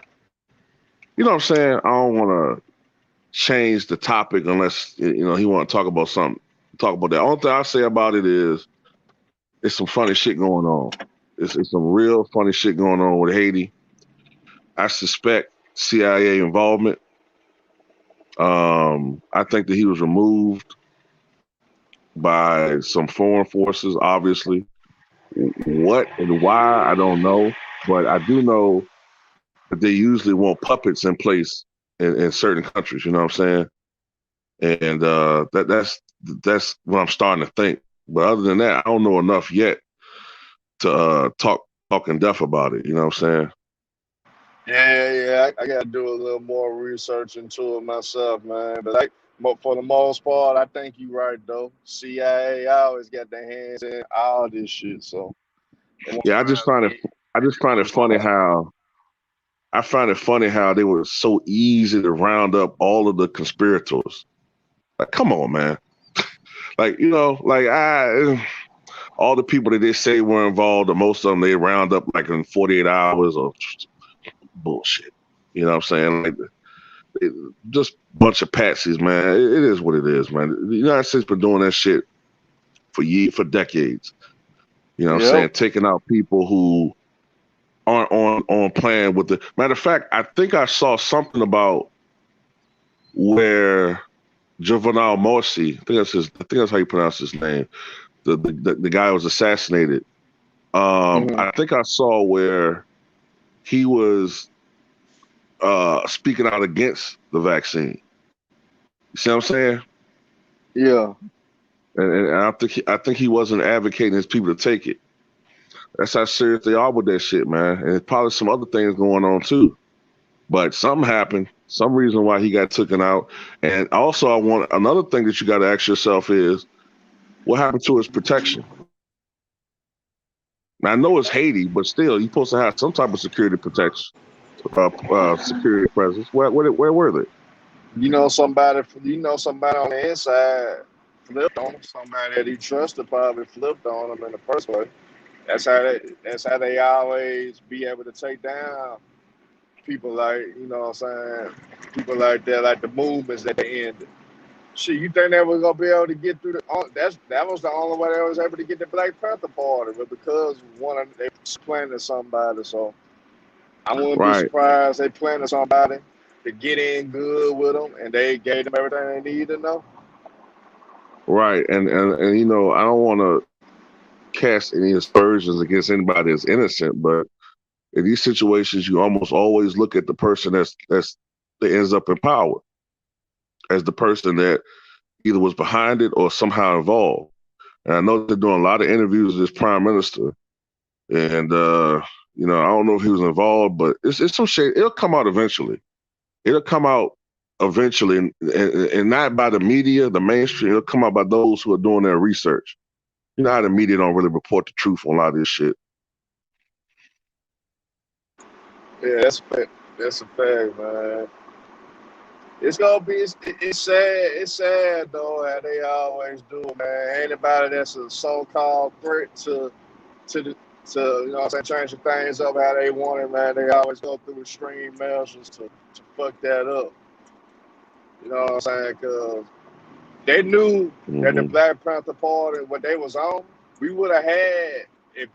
You know what I'm saying? I don't want to change the topic unless he want to talk about something. Talk about that. Only thing I say about it is it's some funny shit going on. It's some real funny shit going on with Haiti. I suspect CIA involvement. I think that he was removed by some foreign forces, obviously, what and why, I don't know. But I do know that they usually want puppets in place in certain countries. You know what I'm saying? And that's what I'm starting to think. But other than that, I don't know enough yet to talk in depth about it. You know what I'm saying? Yeah. I got to do a little more research into it myself, man. But for the most part, I think you're right though. CIA always got their hands in all this shit, so they want Yeah, to I just find it funny how I find it funny how they were so easy to round up all of the conspirators. Like, come on, man. Like, all the people that they say were involved, or most of them, they round up like in 48 hours or bullshit. You know what I'm saying? Like, just a bunch of patsies, man. It is what it is, man. The United States been doing that shit for decades. You know what I'm saying? Yep. Taking out people who aren't on plan with the matter of fact, I think I saw something about where Juvenal Morsi, I think that's how you pronounce his name. The guy was assassinated. Mm-hmm. I think I saw where he was speaking out against the vaccine. You see what I'm saying? Yeah. And I think he wasn't advocating his people to take it. That's how serious they are with that shit, man. And there's probably some other things going on too. But something happened, some reason why he got taken out. And also, another thing that you got to ask yourself is, what happened to his protection? Now, I know it's Haiti, but still, you're supposed to have some type of security protection, security presence. Where were they? Somebody on the inside flipped on him. Somebody that he trusted probably flipped on him in the first place. That's how they always be able to take down people like, what I'm saying, people like that, like the movements that they ended. Shit, you think they was gonna be able to get through that was the only way they was able to get the Black Panther Party, but because they planted somebody, so I wouldn't be Right, surprised they planted somebody to get in good with them, and they gave them everything they needed to know. right. And I don't want to cast any aspersions against anybody that's innocent, but in these situations, you almost always look at the person that ends up in power as the person that either was behind it or somehow involved. And I know they're doing a lot of interviews with this prime minister, and I don't know if he was involved, but it's some shit. It'll come out eventually. It'll come out eventually, and not by the media, the mainstream. It'll come out by those who are doing their research. You know how the media don't really report the truth on a lot of this shit. Yeah, that's a fact, man. It's gonna be it's sad. It's sad though how they always do, man. Anybody that's a so-called threat to the what I'm saying, changing things up how they want it, man. They always go through extreme measures to fuck that up. You know what I'm saying? Because they knew that the Mm-hmm. Black Panther Party, what they was on, we would have had,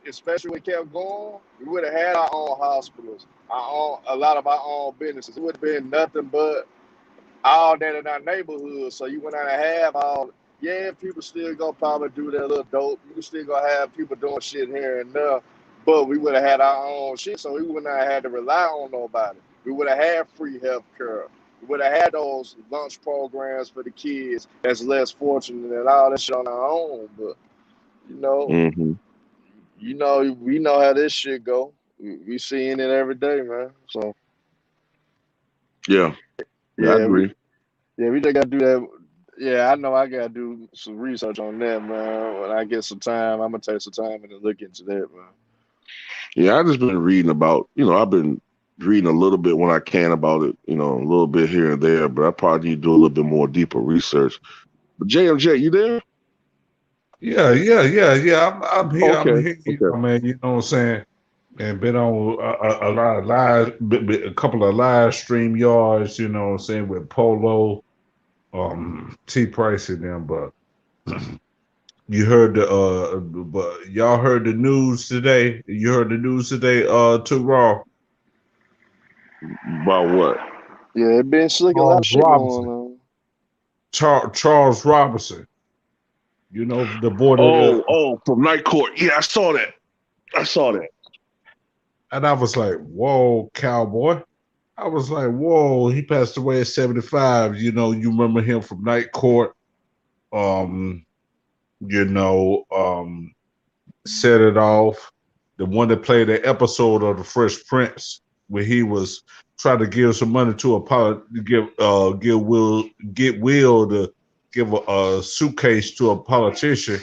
especially when it kept going, we would have had our own hospitals, a lot of our own businesses. It would have been nothing but all that in our neighborhood. So you went out and have all. Yeah, people still gonna probably do that little dope. You still gonna have people doing shit here and there, but we would have had our own shit, so we would not have had to rely on nobody. We would have had free health care. We would have had those lunch programs for the kids that's less fortunate and all that shit on our own. But you know, Mm-hmm. we know how this shit go. We seeing it every day, man. So Yeah, I yeah, agree. we just gotta do that. Yeah, I know I gotta do some research on that, man. When I get some time, I'm gonna take some time and look into that, man. Yeah, I just been reading about. I've been reading a little bit when I can about it. A little bit here and there, but I probably need to do a little bit more deeper research. But JMJ, you there? Yeah. I'm here. Okay, I'm here, okay. man. You know what I'm saying? And been on a lot of a couple of live stream yards. You know what I'm saying, with Polo, T Price and them. But you heard but y'all heard the news today. You heard the news today. Too raw. About what? Yeah, it been slick, a lot of Charles shit going Robinson. on. Charles Robinson. You know the boy that Oh, from Night Court. Yeah, I saw that. I saw that. And I was like, whoa, cowboy. I was like, whoa, he passed away at 75. You know, you remember him from Night Court. Um, you know, Set It Off. The one that played the episode of The Fresh Prince where he was trying to give some money to get Will to give a suitcase to a politician,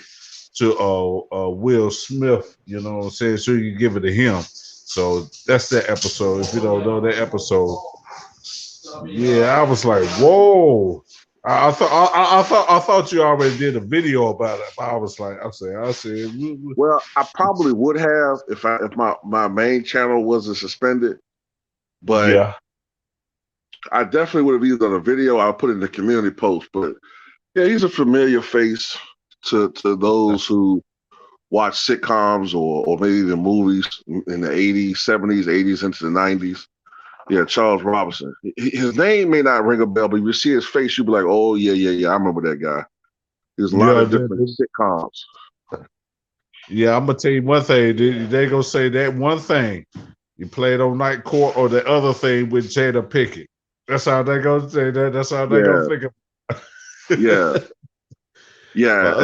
to Will Smith, you know what I'm saying? So you can give it to him. So that's that episode. If you don't know that episode, yeah, I was like, whoa. I thought you already did a video about it. But I was like, I said, Well, I probably would have if my main channel wasn't suspended, but yeah, I definitely would have either done a video. I'll put it in the community post. But yeah, he's a familiar face to those who watch sitcoms or maybe even movies in the 80s, 70s, 80s into the 90s. Yeah, Charles Robinson. His name may not ring a bell, but if you see his face, you'll be like, oh, yeah, I remember that guy. There's a lot of different sitcoms. Yeah, I'm gonna tell you one thing. They gonna say that one thing you played on Night Court, or the other thing with Jada Pickett. That's how they gonna say that. That's how they gonna think of it. Yeah.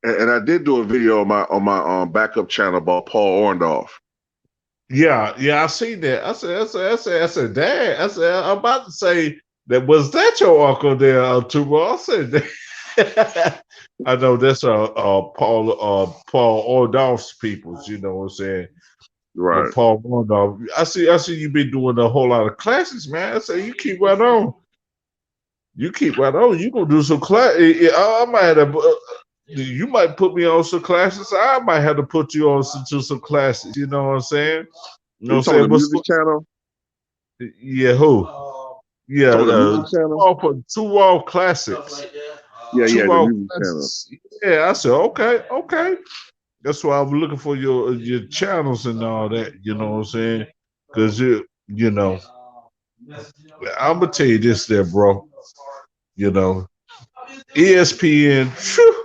And I did do a video on my backup channel about Paul Orndorff. Yeah, I seen that. I said, Dad. I said, I'm about to say that. Was that your uncle there, Tuba? I said that. I know that's Paul Orndorff's peoples. You know what I'm saying? Right. Paul Orndorff. I see you been doing a whole lot of classes, man. I say you keep right on. You keep right on. You gonna do some class. I might have. You might put me on some classes. I might have to put you on some classes. You know what I'm saying? You know you what I'm saying? The music channel? Yeah, who? Yeah, the music channel? Two Wall Classics. Yeah, Two the Wall music Classics. channel. Yeah, I said, okay. That's why I'm looking for your channels and all that. You know what I'm saying? Because you know, I'm gonna tell you this, there, bro. You know, ESPN. Whew,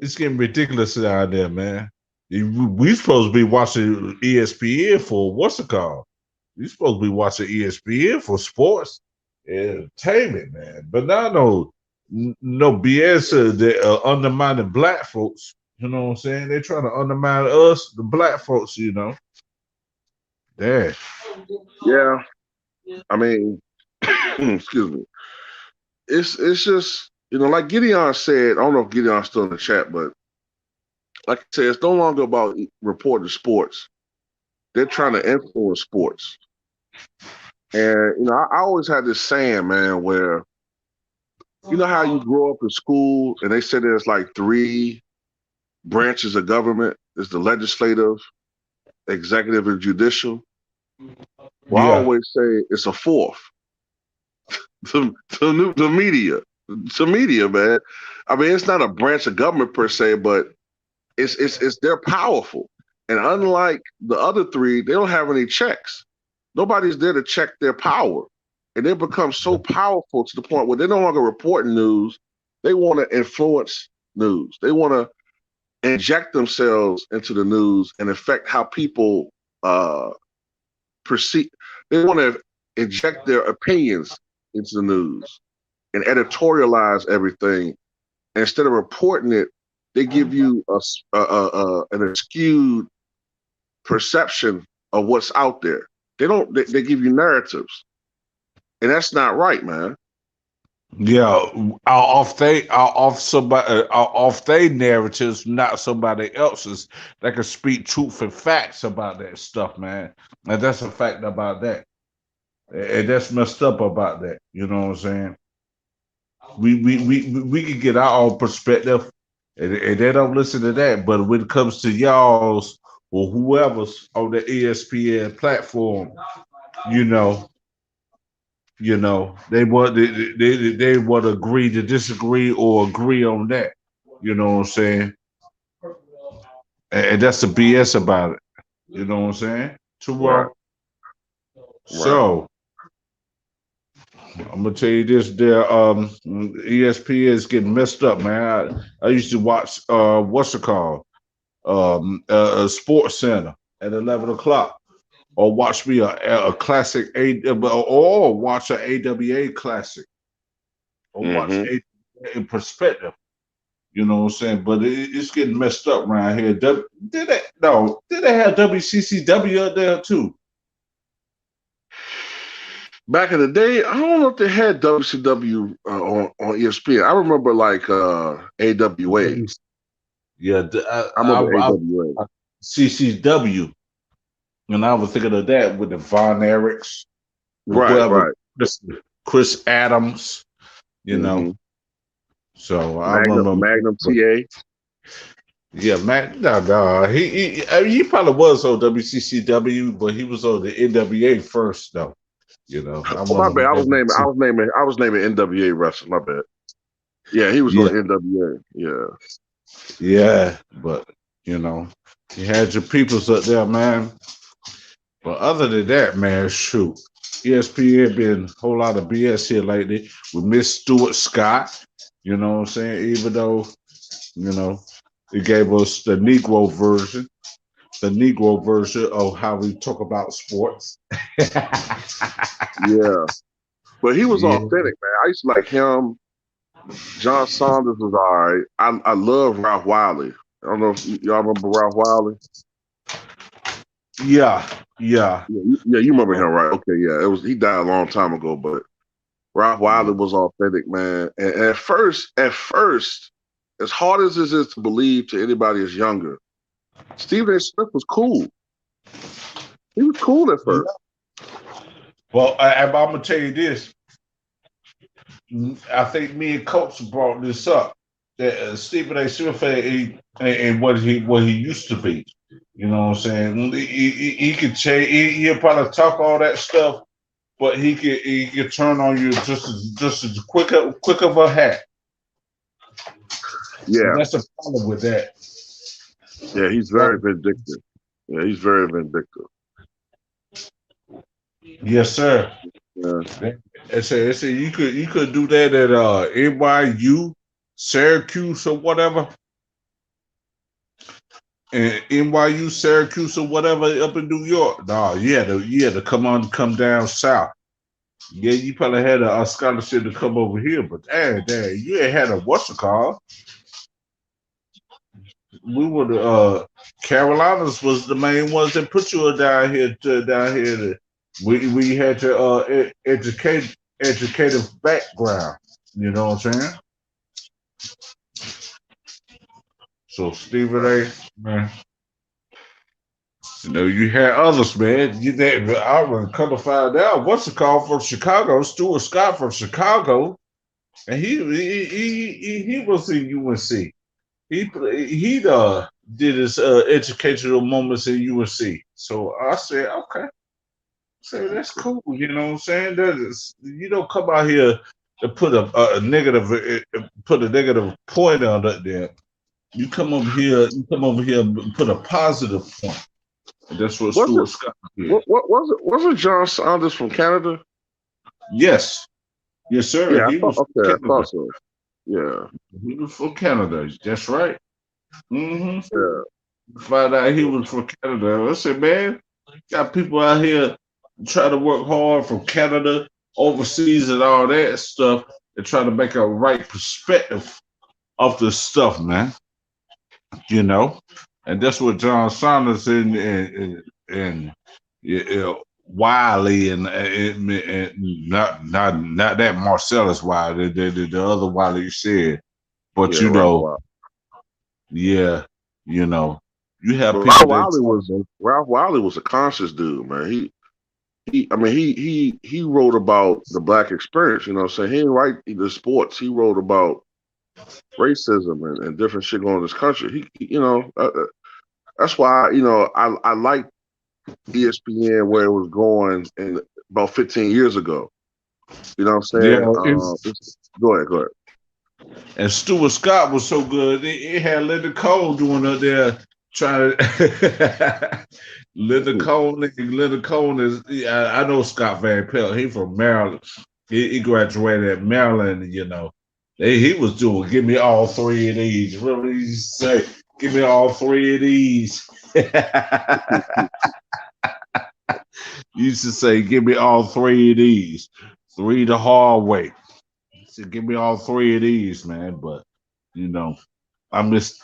it's getting ridiculous out there, man. We supposed to be watching ESPN for what's it called? You supposed to be watching ESPN for sports and entertainment, man. But now no BS. They're undermining black folks. You know what I'm saying? They're trying to undermine us, the black folks. You know. Damn. Yeah. I mean, excuse me. It's just, like Gideon said, I don't know if Gideon's still in the chat, but like I said, it's no longer about reporting sports. They're trying to influence sports. And, I always had this saying, man, where, how you grow up in school and they say there's like 3 branches of government. There's the legislative, executive, and judicial. Well, I always say it's a 4th. The media. To media, man. I mean, it's not a branch of government per se, but it's they're powerful. And unlike the other 3, they don't have any checks. Nobody's there to check their power. And they become so powerful to the point where they're no longer reporting news. They want to influence news. They want to inject themselves into the news and affect how people perceive. They want to inject their opinions into the news and editorialize everything. Instead of reporting it, they give you an skewed perception of what's out there. They give you narratives, and that's not right, man. Yeah, off they narratives, not somebody else's that can speak truth and facts about that stuff, man. And that's a fact about that. And that's messed up about that. You know what I'm saying? We can get our own perspective, and they don't listen to that. But when it comes to y'all's or whoever's on the ESPN platform, they want to agree to disagree or agree on that. You know what I'm saying? And that's the BS about it. You know what I'm saying? Too well. Right. So I'm gonna tell you this: there, ESPN is getting messed up, man. I used to watch what's it called? Sports Center at 11 o'clock, or watch me a classic or watch an AWA classic, or watch Mm-hmm. AWA in perspective. You know what I'm saying? But it's getting messed up around here. Did they have WCCW up there too? Back in the day, I don't know if they had WCW on ESPN. I remember like AWA. Yeah, I remember AWA. CCW, and I was thinking of that with the Von Erichs, with whoever, Right. Chris Adams, you know. Mm-hmm. So I remember Magnum TA. Yeah, Matt. No, he probably was on WCCW, but he was on the NWA first, though. You know, I Oh my wasn't bad. on I was WCCW. naming NWA wrestling. My bad. Yeah, he was on NWA. Yeah. Yeah, but you know, you had your peoples up there, man. But other than that, man, shoot, ESPN been a whole lot of BS here lately. We miss Stuart Scott. You know what I'm saying? Even though, you know, it gave us the Negro version of how we talk about sports. Yeah. But he was Yeah. authentic, man. I used to like him. John Saunders was all right. I love Ralph Wiley. I don't know if y'all remember Ralph Wiley. Yeah. Yeah, you remember him, right? Okay, yeah. He died a long time ago, but Ralph Wiley was authentic, man. And at first, as hard as this is to believe to anybody that's younger, Stephen A. Smith was cool. He was cool at first. Well, I'm gonna tell you this. I think me and Coach brought this up. That Stephen A. Smith and what he used to be. You know what I'm saying? He could change. He'll probably talk all that stuff, but he could turn on you just as quick of a hat. Yeah, and that's the problem with that. Yeah, he's very vindictive. Yeah, he's very vindictive. Yes, sir. Yeah. It said you could do that at NYU, Syracuse, or whatever. And NYU, Syracuse, or whatever up in New York. No, you had to come down south. Yeah, you probably had a scholarship to come over here, but dang, you ain't had a what's it called? We were the Carolinas was the main ones that put you down here. We had your educative background. You know what I'm saying? So Stephen A. Man, you know you had others, man. I was come to find out what's it called from Chicago, Stuart Scott from Chicago, and he was in UNC. He did his educational moments in UNC. So I said, okay. So that's cool. You know what I'm saying? You don't come out here to put a negative point on it there. You come over here and put a positive point. And that's what Stuart Scott did. What was it? Wasn't John Saunders from Canada? Yes. Yes, sir. Yeah, I thought so. Yeah. He was from Canada. That's right. Mm-hmm. Yeah. Find out he was from Canada. I said, man, got people out here trying to work hard from Canada, overseas, and all that stuff, and trying to make a right perspective of the stuff, man. You know, and that's what John Saunders and Wiley and not that Marcellus Wiley, the other Wiley you said, but yeah, you know, yeah, you know, you have people. Ralph Wiley was a conscious dude, man. He wrote about the black experience. You know what I'm saying? He didn't write the sports. He wrote about racism and different shit going on in this country. That's why I like ESPN where it was going in about 15 years ago. You know what I'm saying? Yeah, go ahead. And Stuart Scott was so good. It had Linda Cole doing up there trying to. Linda Cole is. I know Scott Van Pelt. He from Maryland. He graduated at Maryland. You know, he was doing. Give me all three of these. What did he say? Give me all three of these. You used to say, give me all three of these. Three the hard way. So give me all three of these, man. But you know, I miss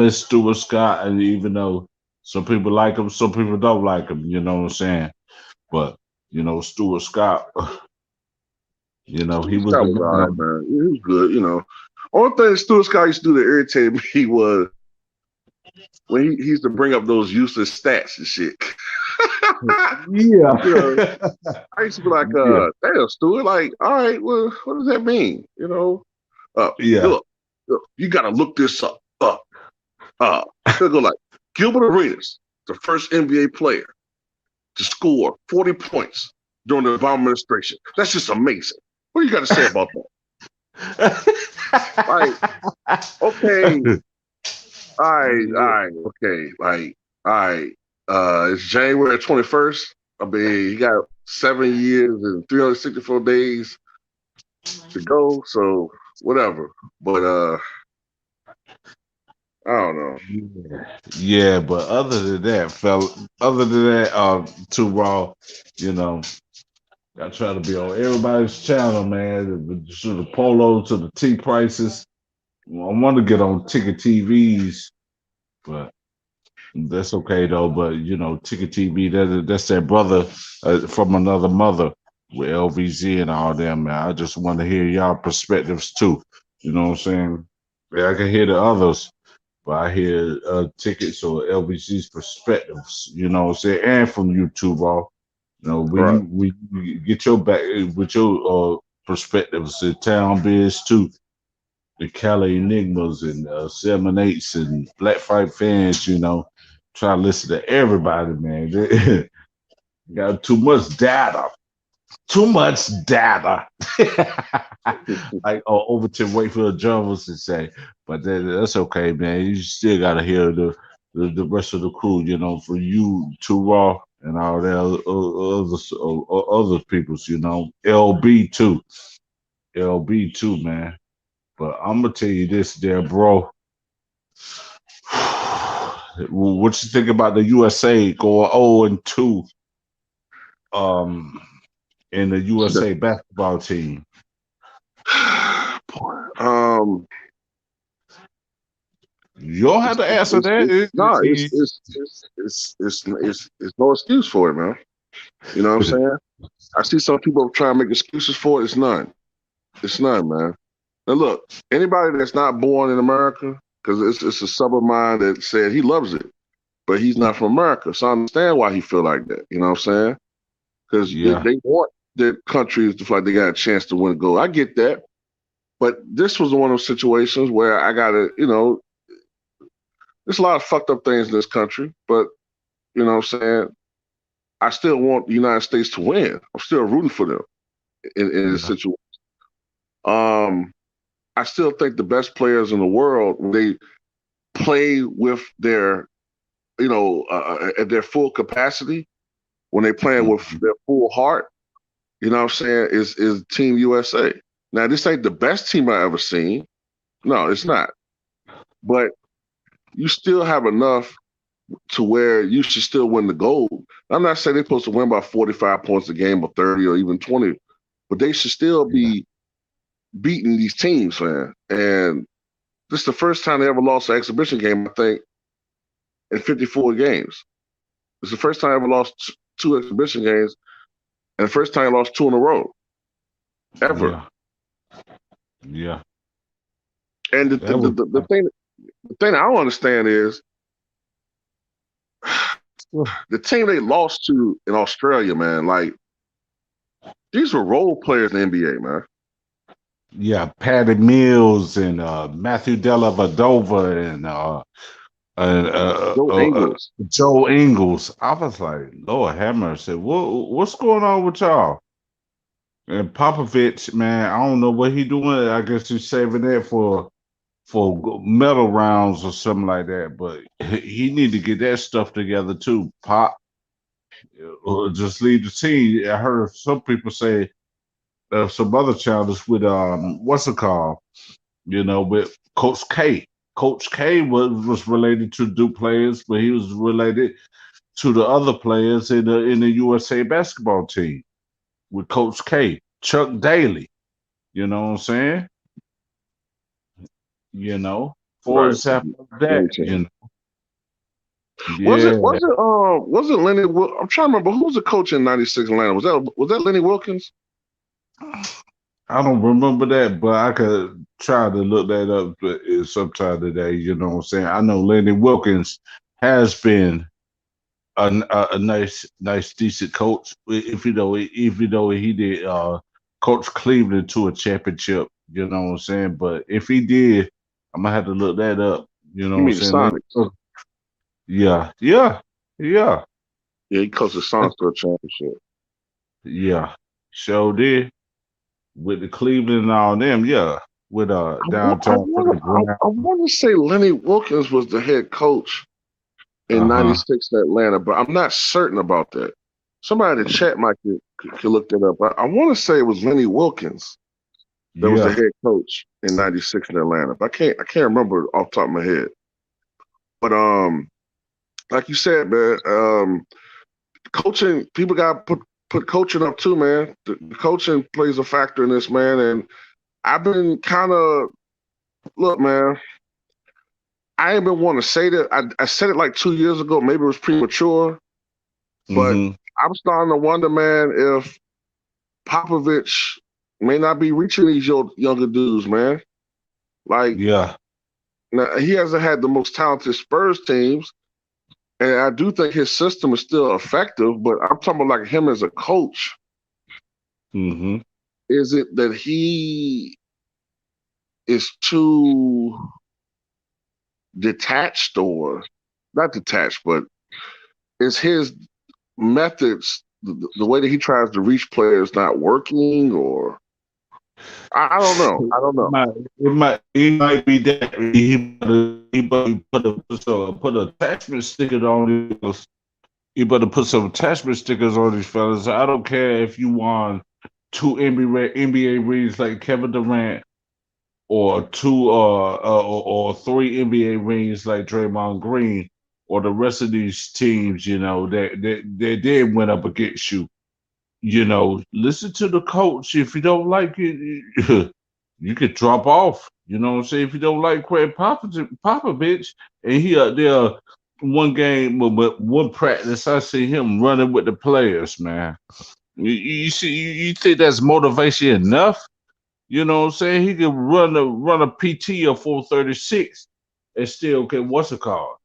Stuart Scott, and even though some people like him, some people don't like him. You know what I'm saying? But you know, Stuart Scott, you know, he Stuart was Scott the was all right, man. man. He was good, you know. Only thing Stuart Scott used to do that irritated me was when he used to bring up those useless stats and shit. You know, Yeah, I used to be like, yeah, damn, Stuart, like, all right, well, what does that mean? You know, yeah. look, you got to look this up. He'll go like, Gilbert Arenas, the first NBA player to score 40 points during the Obama administration. That's just amazing. What do you got to say about that? Like, okay, okay, like, all right, it's January 21st. I mean, you got 7 years and 364 days to go, so whatever. But I don't know. Yeah, but other than that, too raw, you know, I try to be on everybody's channel, man. To the polo, to the tea prices. I want to get on Ticket TVs, but that's okay though. But you know, Ticket TV, that's their brother from another mother with LVZ and all them. Man, I just want to hear y'all perspectives too. You know what I'm saying? Yeah, I can hear the others, but I hear Tickets or LVZ's perspectives. You know what I'm saying? And from YouTube, all. You know, Right. we get your back with your perspectives in Town Biz too, the Cali Enigmas and 7/8s and Black Fight fans. You know, try to listen to everybody, man. Got too much data. Too much data. Like Overton Wakefield Jones would say, but that's okay, man. You still gotta hear the rest of the crew, you know, for you, Too Raw, and all that other people's, you know, LB too, man. But I'm gonna tell you this, there, bro. What you think about the USA going 0-2 um in the USA basketball team? You don't have to answer that. No, it's no excuse for it, man. You know what I'm saying? I see some people trying to make excuses for it. It's none. It's none, man. Now look, anybody that's not born in America, because it's a sub of mine that said he loves it, but he's not from America, so I understand why he feel like that. You know what I'm saying? Because Yeah, they want their countries to feel like they got a chance to win gold. I get that, but this was one of those situations where I gotta, you know, there's a lot of fucked up things in this country, but you know what I'm saying? I still want the United States to win. I'm still rooting for them in this yeah, situation. I still think the best players in the world, when they play with their, you know, at their full capacity, when they play with their full heart, you know what I'm saying, is Team USA. Now, this ain't the best team I ever seen. No, it's not. But you still have enough to where you should still win the gold. I'm not saying they're supposed to win by 45 points a game or 30 or even 20, but they should still yeah, be beating these teams, man. And this is the first time they ever lost an exhibition game, I think, in 54 games. It's the first time I ever lost two exhibition games, and the first time I lost two in a row, ever. yeah, yeah. And That was the thing I don't understand is the team they lost to in Australia, man. Like these were role players in the NBA, man. yeah, Patty Mills and Matthew Dellavedova and Joe Ingles. Joe Ingles. I was like, Lord have mercy. What's going on with y'all? And Popovich, man, I don't know what he doing. I guess he's saving that for medal rounds or something like that. But he need to get that stuff together too. Pop, or just leave the team. I heard some people say some other challenges with what's it called? You know, with Coach K. Coach K was related to Duke players, but he was related to the other players in the USA basketball team with Coach K, Chuck Daly. You know what I'm saying? You know, for Right. example, of Very that. true. Was Yeah. it wasn't Lenny? I'm trying to remember who was the coach in '96 Atlanta. Was that Lenny Wilkins? I don't remember that, but I could try to look that up sometime today. You know what I'm saying? I know Lenny Wilkins has been a nice, decent coach. If you know he did coach Cleveland to a championship. You know what I'm saying? But if he did, I'm gonna have to look that up. You know You what I'm mean the saying? Sonics? Yeah. Yeah, he coached the Sonics to a championship. Yeah. Sure did. With the Cleveland and all them, yeah. With downtown Brown. I want to say Lenny Wilkins was the head coach in Uh-huh. '96 in Atlanta, but I'm not certain about that. Somebody in the chat might could look that up. I want to say it was Lenny Wilkins that was the Yeah. head coach in '96 in Atlanta. But I can't remember off the top of my head. But like you said, man, coaching people got put coaching up too, man. The coaching plays a factor in this, man. And I've been kind of look, man. I ain't been wanting to say that. I said it like 2 years ago. Maybe it was premature, but Mm-hmm. I'm starting to wonder, man, if Popovich may not be reaching these younger dudes, man. Like, Yeah. now, he hasn't had the most talented Spurs teams, and I do think his system is still effective. But I'm talking about like him as a coach. Mm-hmm. Is it that he is too detached, or not detached, but is his methods, the way that he tries to reach players, not working, or I don't know. I don't know. It might be that he better put attachment stickers on these. You better put some attachment stickers on these fellas. I don't care if you won two NBA rings like Kevin Durant, or two or three NBA rings like Draymond Green, or the rest of these teams. You know they did went up against you. You know, listen to the coach. If you don't like it, you could drop off. You know what I'm saying? If you don't like Craig Popovich, and he out there one game, but one practice, I see him running with the players, man. You see, you think that's motivation enough? You know what I'm saying? He could run a PT of 436 and still can what's it called?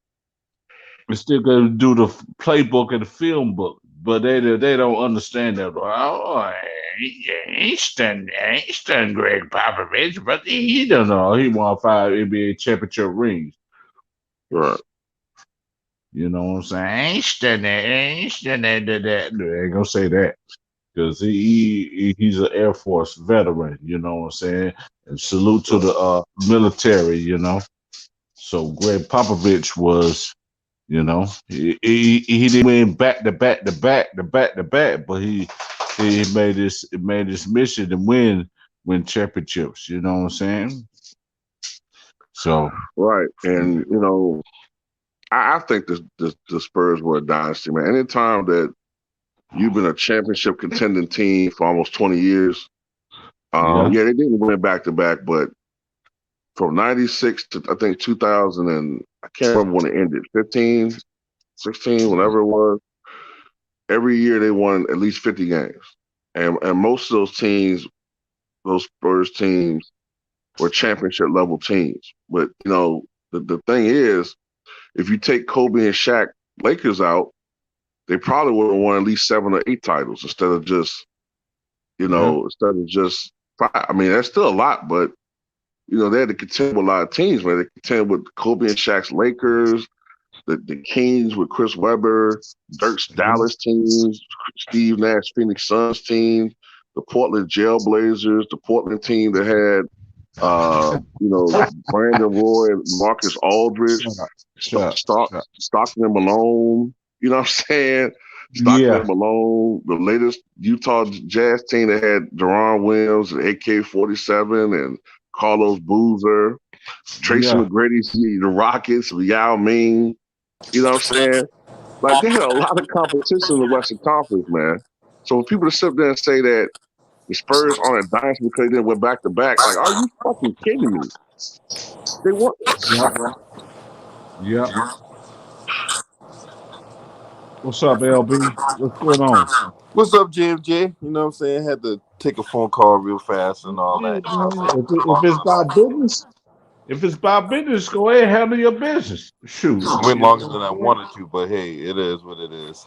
And still gonna do the playbook and the film book, but they don't understand that. Oh, I ain't stunned Greg Popovich, but he don't know. He won 5 NBA championship rings. Right. You know what I'm saying? I ain't stunned that. I ain't stunned that. I ain't gonna say that because he's an Air Force veteran. You know what I'm saying? And salute to the military. You know. So Greg Popovich was. You know, he didn't win back to back to back to back to back, but he made this mission to win championships. You know what I'm saying? So Right. And I think the Spurs were a dynasty, man. Anytime that you've been a championship contending team for almost 20 years, yeah, yeah, they didn't win back to back, but from '96 to I think 2000, and I can't remember when it ended, 15, 16, whatever it was. Every year they won at least 50 games, and most of those teams, those Spurs teams, were championship level teams. But the thing is, if you take Kobe and Shaq Lakers out, they probably would have won at least 7 or 8 titles instead of just yeah, five. I mean, that's still a lot, but they had to contend with a lot of teams, man. They contend with Kobe and Shaq's Lakers, the Kings with Chris Webber, Dirk's yeah, Dallas teams, Steve Nash Phoenix Suns team, the Portland Jailblazers, the Portland team that had Brandon Roy, Marcus Aldridge, shut up, shut up, shut up. Stockton and Malone. You know what I'm saying? Stockton Yeah, and Malone, the latest Utah Jazz team that had Deron Williams and AK-47 and Carlos Boozer. Tracy McGrady, the Rockets, Yao Ming. You know what I'm saying? Like they had a lot of competition in the Western Conference, man. So for people to sit there and say that the Spurs aren't a dynasty because they went back to back, like, are you fucking kidding me? They won. Yep. What's up, LB? What's going on? What's up, JMJ? You know what I'm saying? Had to take a phone call real fast and all Yeah, that. You know man. what I'm If it's about business, go ahead and handle your business. Shoot. saying? Went You longer know than I what I'm saying? wanted to, but hey, it is what it is.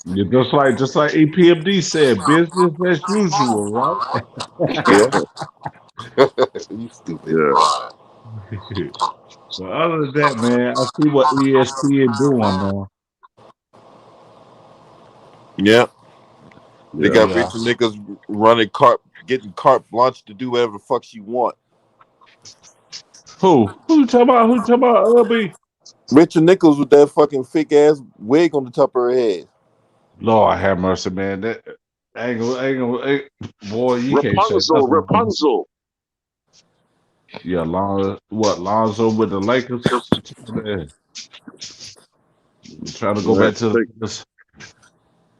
Yeah, just like EPMD said, business as usual, right? Yeah. You stupid. Yeah. But other than that, man, I see what ESPN doing, man. Yeah. They Yeah. got Yeah. Rachel Nichols getting carte blanche to do whatever the fuck she want. Who? Who you talking about? Who you talking about, LB? Rachel Nichols with that fucking fake ass wig on the top of her head. Lord have mercy, man. That boy, you can't say Rapunzel, nothing. Rapunzel. Yeah, Lonzo with the Lakers? Man, trying to go That back to the take Lakers.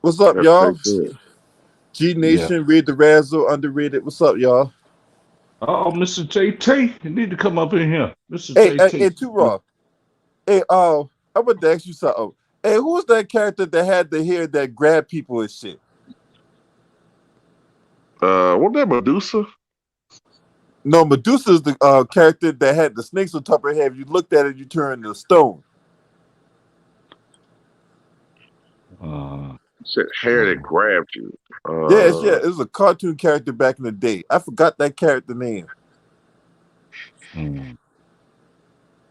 What's up, that y'all? take that. G Yeah. Nation, Read the Razzle, underrated. What's up, y'all? Oh, Mr. JT, you need to come up in here. Mr. Hey, JT. too raw. Hey, I want to ask you something. Hey, who was that character that had the hair that grabbed people and shit? What that Medusa? No, Medusa's the character that had the snakes on top of her head. If you looked at it, you turned to stone. Said hair that grabbed you. Yeah. It was a cartoon character back in the day. I forgot that character name. mm.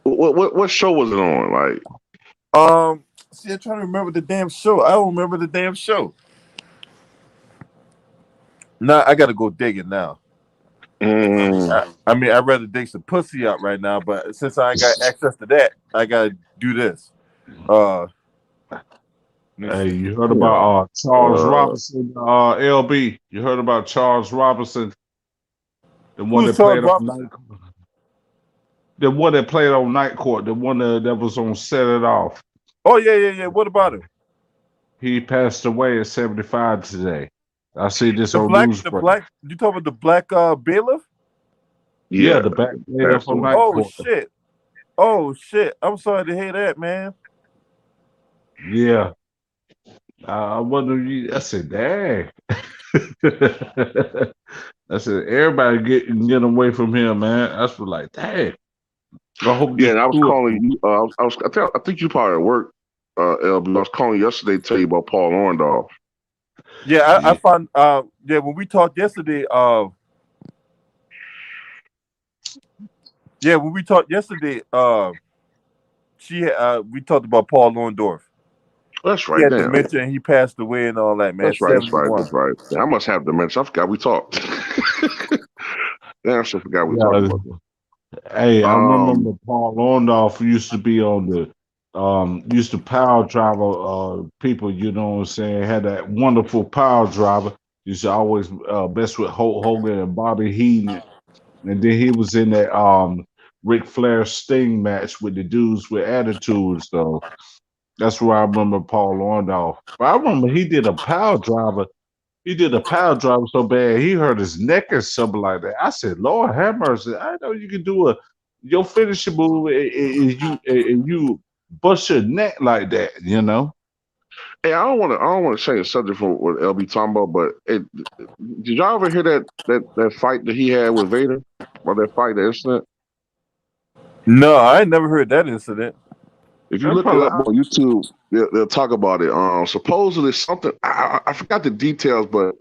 What show was it on? Like, See, I'm trying to remember the damn show. I don't remember the damn show. Nah, I gotta go digging now. I mean, I'd rather dig some pussy out right now, but since I ain't got access to that, I gotta do this. Let me Hey, see. you heard yeah. about Charles Robinson, LB? You heard about Charles Robinson, the one Who's that Charles played on Robinson? Night Court, the one that played on Night Court, the one that was on Set It Off. Oh yeah. What about him? He passed away at 75 today. I see this The on black, Newsbreak. You talking about the black bailiff? Yeah, Yeah. the back player Passed from away. Night Oh Court. shit. Oh shit. I'm sorry to hear that, man. Yeah. I wonder. I said, dang. I said, everybody get away from him, man. I was like, dang. I hope Yeah, this and I was tour. calling you. I think you probably at work, LB. I was calling you yesterday to tell you about Paul Orndorff. Yeah, I Yeah. found when we talked yesterday, we talked about Paul Orndorff. That's He right. had Damn. dementia and he passed away and all that, man. That's right. That's right. 71. That's right. Yeah, I must have dementia. I forgot we talked. Damn, I forgot we talked Yeah. about that. Hey, I remember Paul Orndorff used to be on the used to power driver people, you know what I'm saying, had that wonderful power driver. Used to always mess with Hulk Hogan and Bobby Heenan. And then he was in that Ric Flair Sting match with the dudes with attitudes, though. That's where I remember Paul Orndorff. But I remember he did a power driver. He did a power driver so bad he hurt his neck or something like that. I said, Lord have mercy. I know you can do your finishing move and you bust your neck like that, you know? Hey, I don't want to change the subject from what LB talking about, but did y'all ever hear that fight that he had with Vader? Or that fight, the incident? No, I ain't never heard that incident. If you That's look it probably up on YouTube, they'll talk about it. Supposedly something I forgot the details, but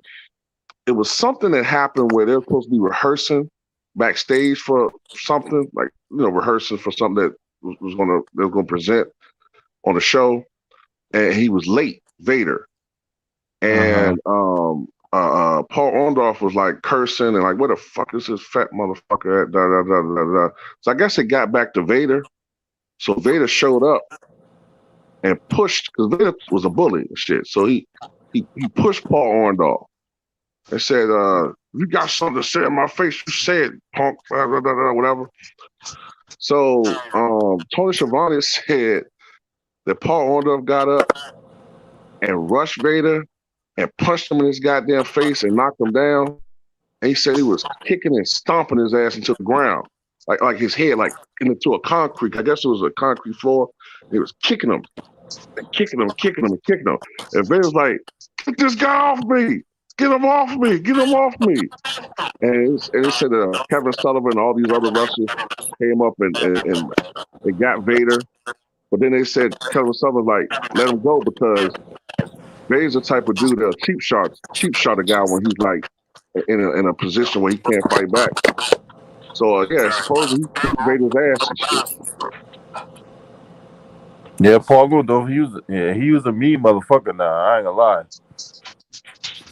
it was something that happened where they're supposed to be rehearsing backstage for something, like rehearsing for something that they were gonna present on the show, and he was late, Vader, and Paul Orndorff was like cursing and like, "Where the fuck is this fat motherfucker at?" Da, da, da, da, da. So I guess it got back to Vader. So Vader showed up and pushed, because Vader was a bully and shit. So he pushed Paul Orndorff and said, If you got something to say in my face, you say it, punk, blah, blah, blah, blah, whatever. So Tony Schiavone said that Paul Orndorff got up and rushed Vader and punched him in his goddamn face and knocked him down. And he said he was kicking and stomping his ass into the ground, like his head, like into a concrete. I guess it was a concrete floor. He was kicking him, and kicking him, kicking him, and kicking him. And Vader was like, "Get this guy off me! Get him off me! Get him off me!" And he said that Kevin Sullivan and all these other wrestlers came up and they got Vader. But then they said Kevin Sullivan like, let him go because Vader's the type of dude that'll cheap shot a guy when he's like in a position where he can't fight back. So yeah, supposedly he kicked Vader's ass and shit. Yeah, Paul Orndorff, he was a mean motherfucker now. I ain't gonna lie.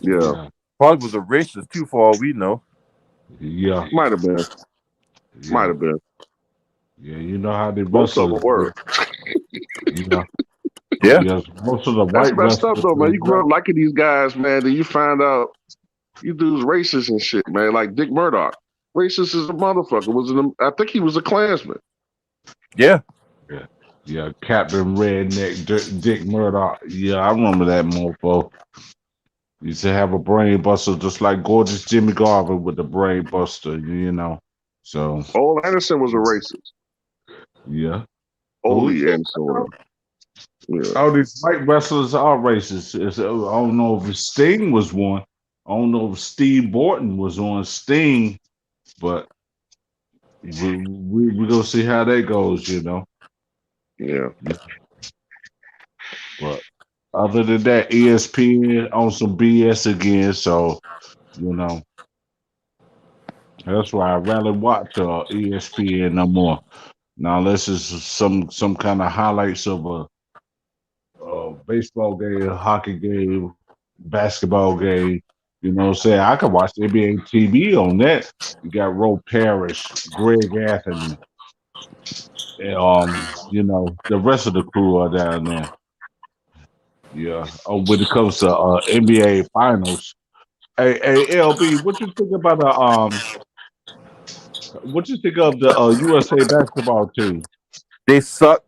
Yeah. Probably was a racist too, for all we know. Yeah. Might have been. Yeah. Might have been. Yeah, you know how they most of them were. You know. Yeah. Yes, most of the That's white messed up though, man. You grew up liking these guys, man, then you find out you dudes racist and shit, man. Like Dick Murdoch. Racist as a motherfucker. I think he was a Klansman. Yeah. Yeah, Captain Redneck Dick Murdoch. Yeah, I remember that mofo. Used to have a brain buster just like gorgeous Jimmy Garvin with the brain buster, you know. So Ole Anderson was a racist. Yeah. Ole Anderson. Yeah. All these white wrestlers are racist. I don't know if Sting was one. I don't know if Steve Borton was on Sting, but we gonna see how that goes, you know. Yeah. But other than that, ESPN on some BS again. So, you know, that's why I rarely watch ESPN no more. Now, unless it's some kind of highlights of a baseball game, hockey game, basketball game. You know what I'm saying? I can watch NBA TV on that. You got Ro Parrish, Greg Anthony, and, you know, the rest of the crew are down there. Yeah. Oh, when it comes to NBA finals. Hey, LB, what you think about what you think of the USA basketball team? They suck.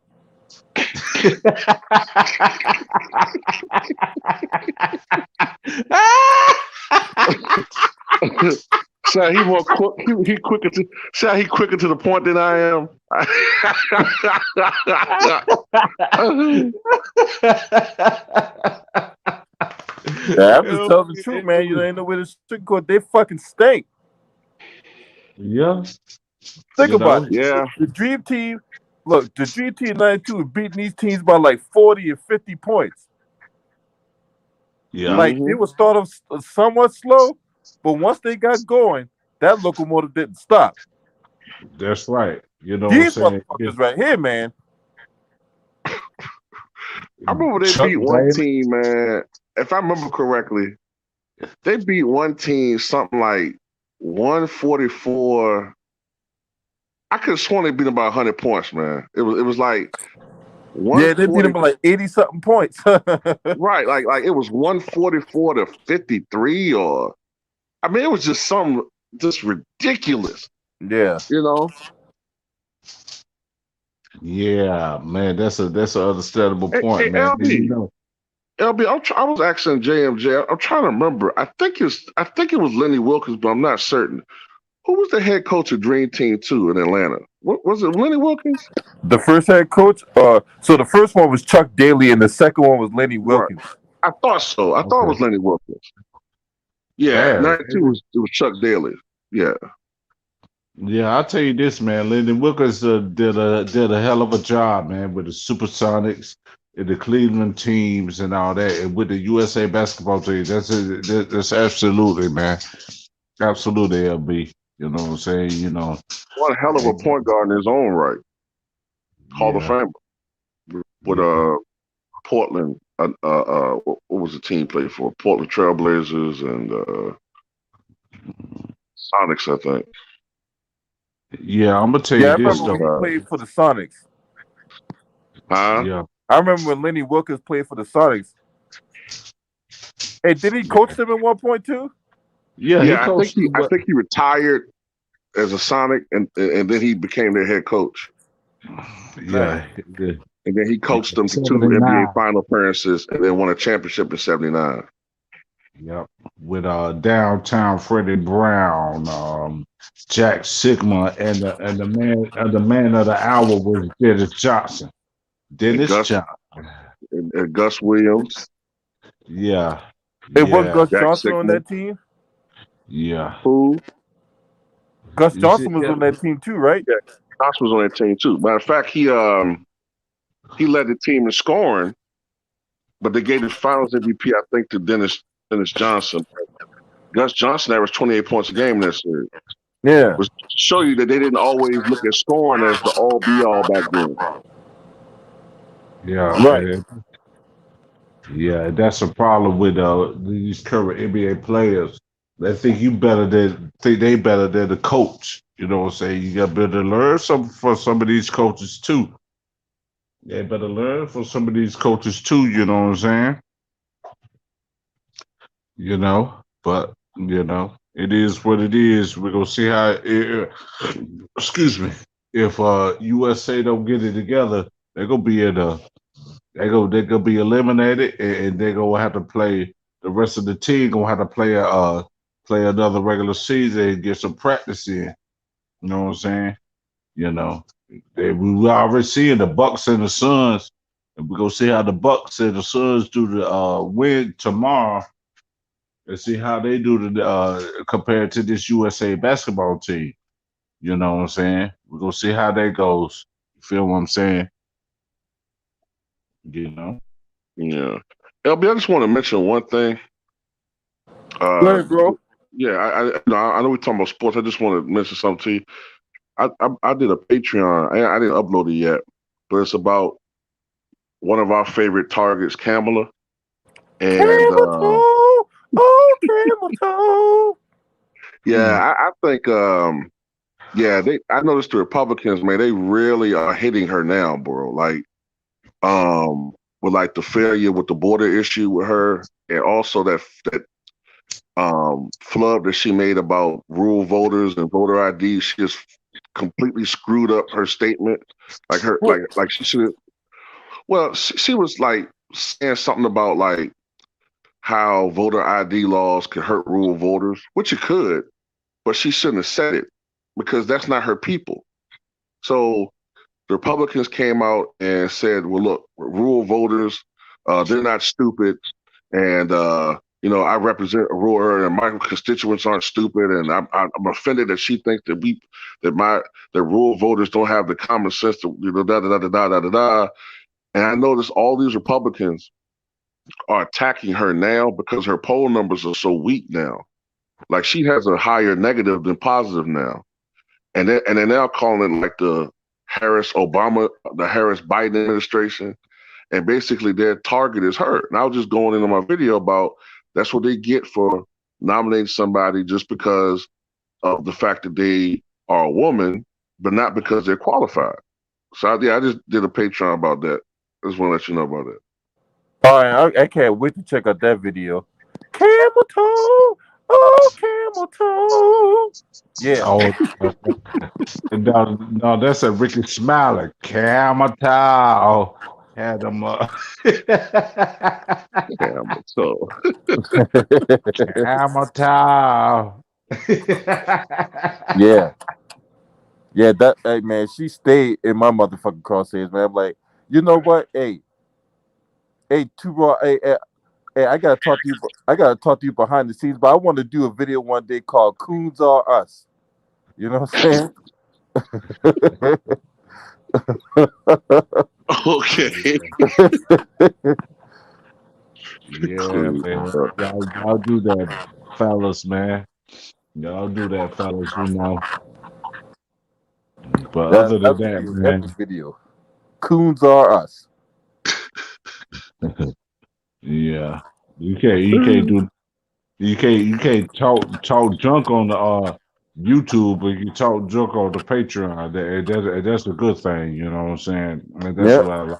So he more quick. He quicker to. So he quicker to the point than I am. Yeah, I'm just telling the truth, man. You ain't know where the street court. They fucking stink. Yeah. Think about it. Yeah. The Dream Team. Look, the Dream Team 92 is beating these teams by like 40 and 50 points. Yeah. Like they would start off somewhat slow, but once they got going, that locomotive didn't stop. That's right. You know These what I'm saying? motherfuckers right here, man. I remember they beat one team, man. If I remember correctly, they beat one team something like 144. I could have sworn they beat them by 100 points, man. It was like yeah, they beat them by like 80 something points. Right, like it was 144 to 53, or I mean, it was just something just ridiculous. Yeah, you know. Yeah, man, that's an understandable point, hey, man. LB, You know, LB, I was asking JMJ. I'm trying to remember. I think it was Lenny Wilkins, but I'm not certain. Who was the head coach of Dream Team 2 in Atlanta? What was it, Lenny Wilkins? the first head coach. So the first one was Chuck Daly, and the second one was Lenny Wilkins. Right. I thought so. I thought it was Lenny Wilkins. Yeah, 92 it was Chuck Daly. Yeah. Yeah, I'll tell you this, man. Lenny Wilkins did a hell of a job, man, with the Supersonics and the Cleveland teams and all that, and with the USA basketball team. That's absolutely, man, absolutely, LB. You know what I'm saying? You know, one hell of a point guard in his own right. Hall of Fame with Portland. What was the team played for? Portland Trailblazers and Sonics, I think. Yeah, I'm gonna tell you this. I remember when he played for the Sonics. Huh? Yeah. I remember when Lenny Wilkins played for the Sonics. Hey, did he coach them at one point too? Yeah, he Yeah, coached too, I but think he retired as a Sonic, and then he became their head coach. Nice. yeah, yeah. And then he coached them to 2 NBA 79. final appearances and then won a championship in '79. Yep. With downtown Freddie Brown, Jack Sigma, and the man of the hour was Dennis Johnson. And Dennis Johnson. Gus Williams, Yeah. It wasn't Yeah. Gus Jack Johnson on Sigma, that team. Yeah. who Gus You see, Johnson was yeah. on that team too, right? yeah, Josh was on that team too. Matter of fact, he led the team in scoring, but they gave the Finals MVP, I think, to Dennis Johnson. Gus Johnson averaged 28 points a game in that series. Yeah. Was to show you that they didn't always look at scoring as the all be all back then. Yeah. Right. Yeah, that's a problem with these current NBA players. They think they better than the coach. You know what I'm saying? You got better learn some from some of these coaches too. They better learn from some of these coaches too, you know what I'm saying? But it is what it is. We're gonna see how excuse me. If USA don't get it together, they're gonna be in a they're gonna be eliminated, and they're gonna have to play the rest of the team. Gonna have to play another regular season and get some practice in. You know what I'm saying? You know, we already seeing the Bucks and the Suns, and we're gonna see how the Bucks and the Suns do the win tomorrow, and see how they do the compared to this USA basketball team. You know what I'm saying? We're gonna see how that goes. You feel what I'm saying? You know. Yeah. LB, I just want to mention one thing. Go ahead, bro. Yeah, I know we're talking about sports. I just want to mention something to you. I did a Patreon. I didn't upload it yet, but it's about one of our favorite targets, Kamala. And Camel toe. Oh, camel toe. yeah, I think I noticed the Republicans, man, they really are hitting her now, bro. Like with like the failure with the border issue with her, and also that flub that she made about rural voters and voter ID. She just completely screwed up her statement. Like her, What? like she should. Well, she was like saying something about like how voter ID laws could hurt rural voters, which it could, but she shouldn't have said it because that's not her people. So the Republicans came out and said, "Well, look, rural voters, they're not stupid, and I represent a rural area, and my constituents aren't stupid, and I'm offended that she thinks that rural voters don't have the common sense to da da da da da da da da." And I noticed all these Republicans are attacking her now because her poll numbers are so weak now. Like she has a higher negative than positive now, and they're now calling it like the Harris Biden administration, and basically their target is her. And I was just going into my video about that's what they get for nominating somebody just because of the fact that they are a woman, but not because they're qualified. So I just did a Patreon about that. I just want to let you know about that. All right, I can't wait to check out that video. Camel toe. Oh, camel toe. Yeah. Oh, no, that's a Ricky Smiley. Camel had them Yeah, so Camel Yeah. Yeah, hey man, she stayed in my motherfucking crosshairs, man. I'm like, you know what? Hey, too raw. Hey, I gotta talk to you. I gotta talk to you behind the scenes, but I want to do a video one day called "Coons Are Us." You know what I'm saying? okay. Yeah, Cool. man. Y'all do that, fellas, man. Y'all do that, fellas, But other than That'll that, be an man, epic video. Coons Are Us. yeah, you can't talk junk on the YouTube, but you talk junk on the Patreon. That's a good thing, you know what I'm saying? And that's Yeah. what I like.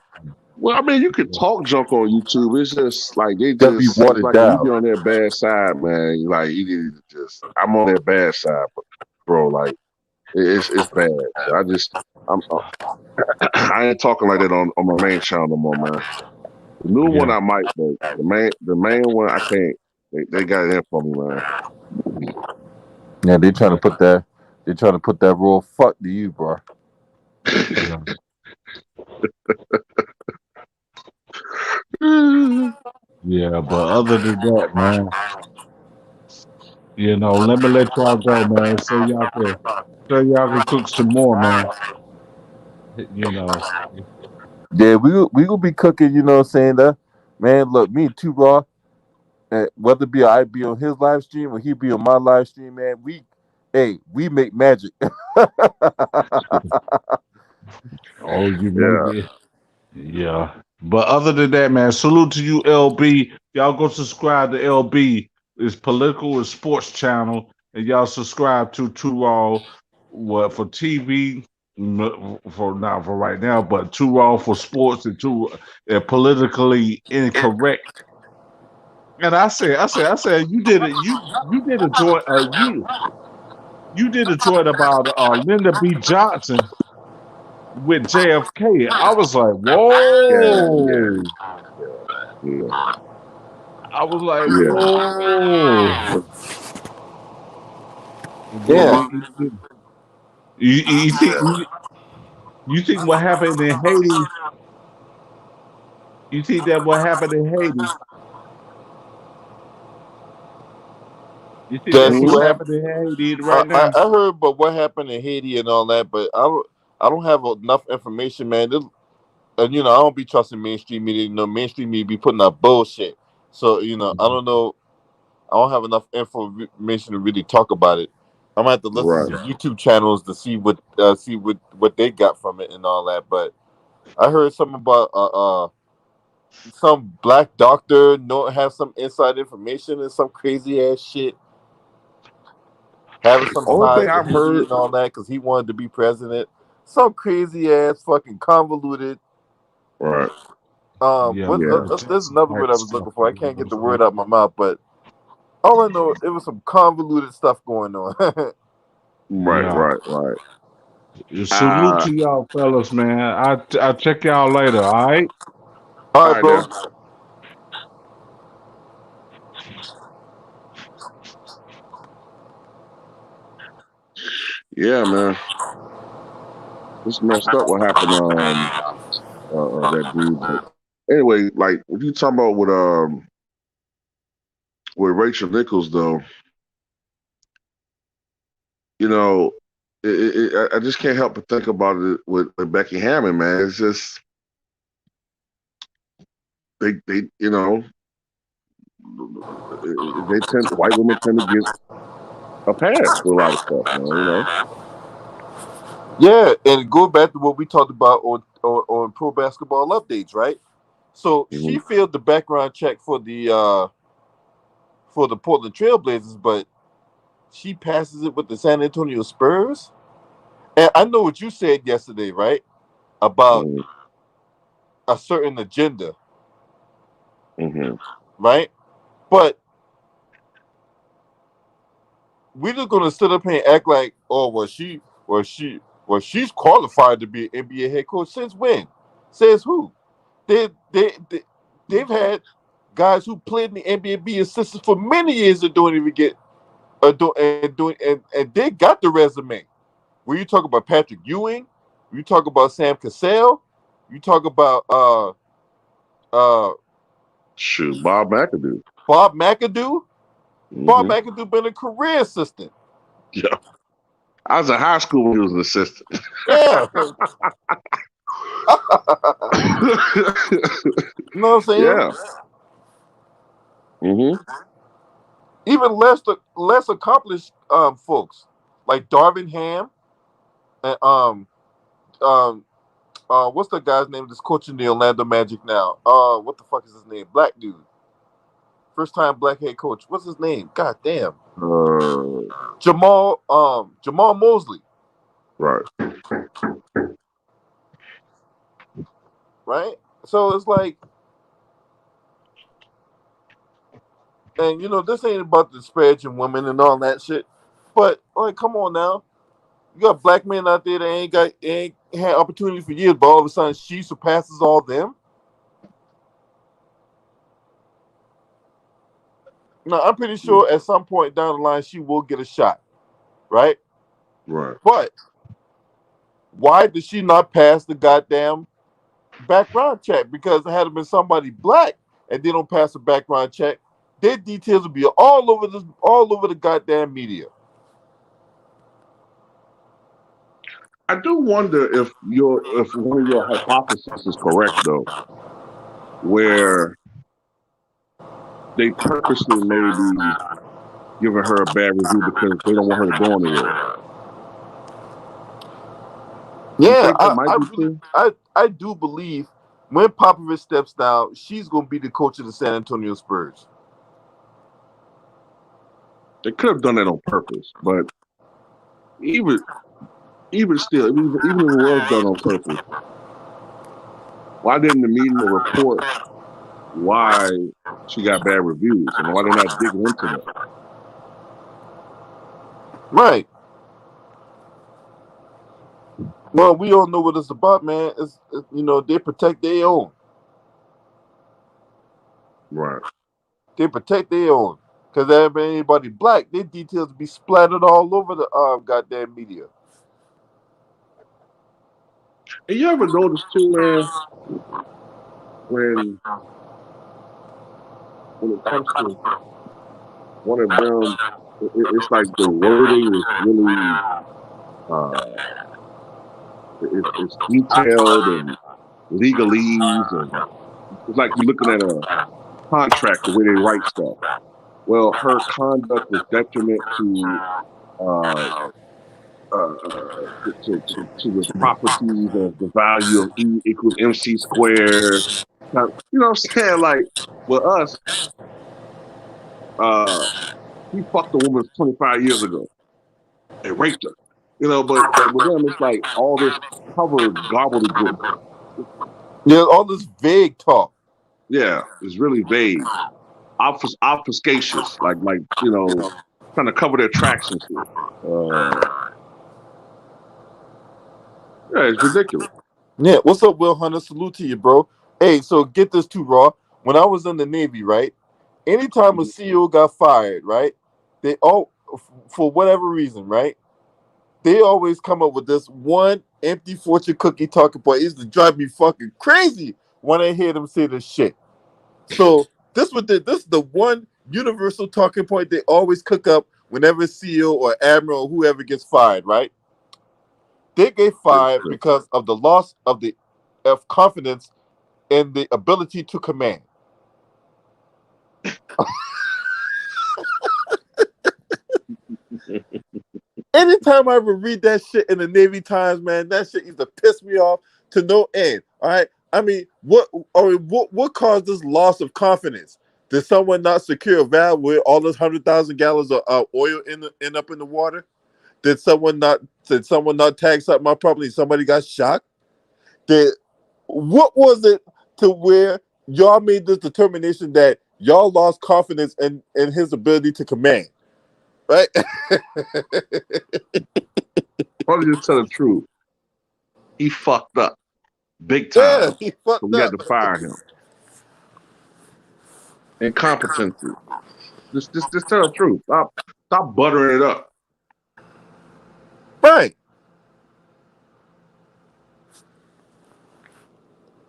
Well, I mean, you can talk junk on YouTube. It's just like Gotta be it's watered like when you down. get on their bad side, man. Like you need to just, I'm on their bad side, bro. Like it's bad. So I'm I ain't talking like that on my main channel no more, man. The new one Yeah, I might, but the main one I can't. They got it in for me, man. Yeah, they trying to put that. They trying to put that raw fuck to you, bro. yeah, yeah. But other than that, man, let me let y'all go, man. So y'all can cook some more, man. You know. Yeah, we will be cooking. You know what I'm saying? That man, look, me and Two Raw. Whether be I be on his live stream or he be on my live stream, man, we make magic. Oh, you Yeah. maybe. Yeah. But other than that, man, salute to you, LB. Y'all go subscribe to LB. It's political and sports channel. And y'all subscribe to Two Raw what for TV for now for right now, but Two Raw for sports and two politically incorrect. And I said, you did a joint, you did a joint about Lyndon B. Johnson with JFK. I was like, Yeah. Yeah. whoa. Yeah. I was like, Yeah. whoa. But Yeah, you think what happened in Haiti? You think that what happened in Haiti? You think yeah. that's See Mhm. what's what happened. happening in Haiti right now? I heard about what happened in Haiti and all that, but I don't have enough information, man. And I don't be trusting mainstream media. Mainstream media be putting out bullshit. So I don't know. I don't have enough information to really talk about it. I'm gonna have to listen Right. to YouTube channels to see what they got from it and all that. But I heard something about some black doctor have some inside information and some crazy ass shit, having some Only ties thing to I've Haiti heard. and all that because he wanted to be president. Some crazy ass fucking convoluted. Right. Yeah, What? Yeah. man. There's Jackson another word type I was stuff looking for. I that can't get the goes word on. out of my mouth, but all I know it was some convoluted stuff going on. All Right. Yeah. Right. Right. Salute Uh. to y'all fellas, man. I'll check y'all later, all right? All right, right, bro. now. Yeah, man. It's messed up what happened. That dude. But anyway, like if you talking about with Rachel Nichols, though, you know, I just can't help but think about it with Becky Hammond, man. It's just they white women tend to get a pass for a lot of stuff, man. Yeah, and go back to what we talked about on pro basketball updates, right? So she Hmm. failed the background check for the Portland Trailblazers, but she passes it with the San Antonio Spurs. And I know what you said yesterday, right? About Hmm. a certain agenda, Hmm. right? But we're just gonna sit up here and act like, oh, she's qualified to be an NBA head coach since when? Says who? They've had guys who played in the NBA be assistants for many years and don't even get and they got the resume. When you talk about Patrick Ewing, you talk about Sam Cassell, you talk about uh Shoot, Bob McAdoo. Bob McAdoo. Bob Hmm. McAdoo been a career assistant. Yeah, I was in high school when he was an assistant. Yeah. You know what I'm saying? Yeah. Hmm. Even less accomplished folks like Darvin Ham and um what's the guy's name that's coaching the Orlando Magic now? What the fuck is his name? Black dude. First time black head coach. What's his name? God damn. Uh, Jamal Mosley, right. right? So it's like, and this ain't about disparaging women and all that shit. But like, come on now, you got black men out there that ain't had opportunity for years, but all of a sudden she surpasses all them. Now I'm pretty sure at some point down the line she will get a shot, right? Right. But why did she not pass the goddamn background check? Because it had to been somebody black and they don't pass the background check, their details will be all over the goddamn media. I do wonder if one of your hypotheses is correct though, where they purposely maybe giving her a bad review because they don't want her to go anywhere. You Yeah, think that might be true? I do believe when Popovich steps down, she's gonna be the coach of the San Antonio Spurs. They could have done that on purpose, but even still, even if it was done on purpose, why didn't the media report why she got bad reviews and why they're not digging into that? Right. Well, we all know what it's about, man. They protect their own. Right. They protect their own. Because there ain't been anybody black, their details be splattered all over the goddamn media. And you ever notice too, man, when it comes to one of them, it's like the wording is really uh, it's detailed and legalese, and it's like you're looking at a contract the way they write stuff. Well, her conduct was detriment uh, to the properties of the value of E equals MC squared. Now, you know what I'm saying? Like with us, he fucked a woman 25 years ago and raped her. But with them, it's like all this covered gobbledygook. Yeah, all this vague talk. Yeah, it's really vague, obfuscatious, like trying to cover their tracks and shit. Yeah, it's ridiculous. Yeah, what's up, Will Hunter? Salute to you, bro. Hey, so get this too, Raw. When I was in the Navy, right? Anytime a CEO got fired, right? They all, for whatever reason, right? They always come up with this one empty fortune cookie talking point. It used to drive me fucking crazy when I hear them say this shit. So this is the one universal talking point they always cook up whenever CEO or admiral or whoever gets fired, right? They get fired because of the loss of confidence in the ability to command. Anytime I ever read that shit in the Navy Times, man, that shit used to piss me off to no end. All right, I mean, what caused this loss of confidence? Did someone not secure a valve where all those 100,000 gallons of oil end up in the water? Did someone not tag something up properly? Somebody got shocked. What was it to where y'all made this determination that y'all lost confidence in his ability to command? Right? Why don't you just tell the truth? He fucked up big time. Yeah, he fucked So we had up. to fire him. Incompetency. Just tell the truth. Stop buttering it up. Right.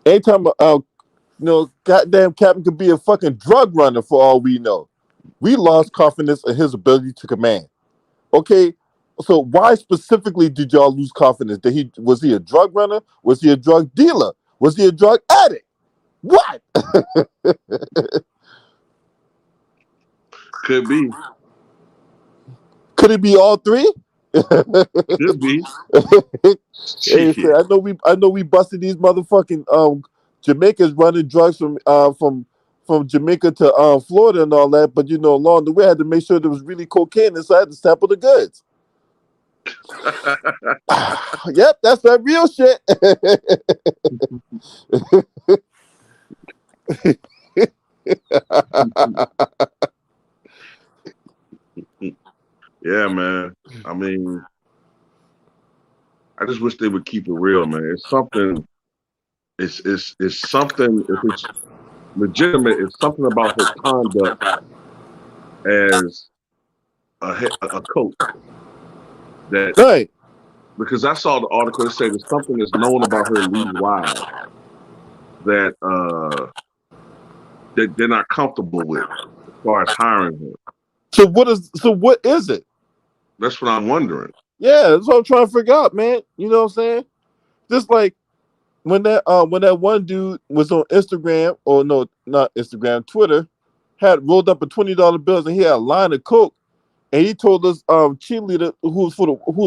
Anytime, goddamn Captain could be a fucking drug runner for all we know. We lost confidence in his ability to command. Okay, so why specifically did y'all lose confidence? Was he a drug runner? Was he a drug dealer? Was he a drug addict? What? Could be. Could it be all three? Could be. Hey, so I know we busted these motherfucking Jamaicans running drugs from Jamaica to Florida and all that, but along the way I had to make sure there was really cocaine inside, I had to sample the goods. Yep, that's that real shit. Yeah, man. I mean, I just wish they would keep it real, man. It's something. It's something. If it's legitimate, it's something about her conduct as a coach that, Right. because I saw the article that said there's something that's known about her league wide that that they're not comfortable with as far as hiring her. So what is it? That's what I'm wondering. Yeah, that's what I'm trying to figure out, man. You know what I'm saying? Just like when that one dude was on Instagram, or no, not Instagram, Twitter, had rolled up a $20 bills and he had a line of coke, and he told us cheerleader who was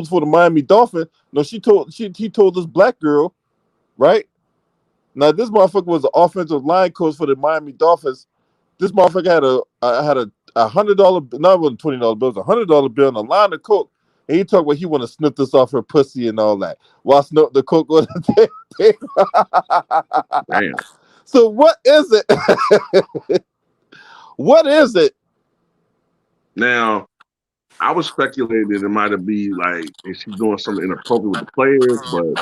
for the Miami Dolphins. No, he told this black girl, right? Now this motherfucker was the offensive line coach for the Miami Dolphins. This motherfucker had a $100, not even $20 bills, $100 bill and a line of coke. And he talked about he want to snip this off her pussy and all that. While snip the coke on the Damn. So what is it? What is it? Now, I was speculating it might have been like, is she doing something inappropriate with the players? But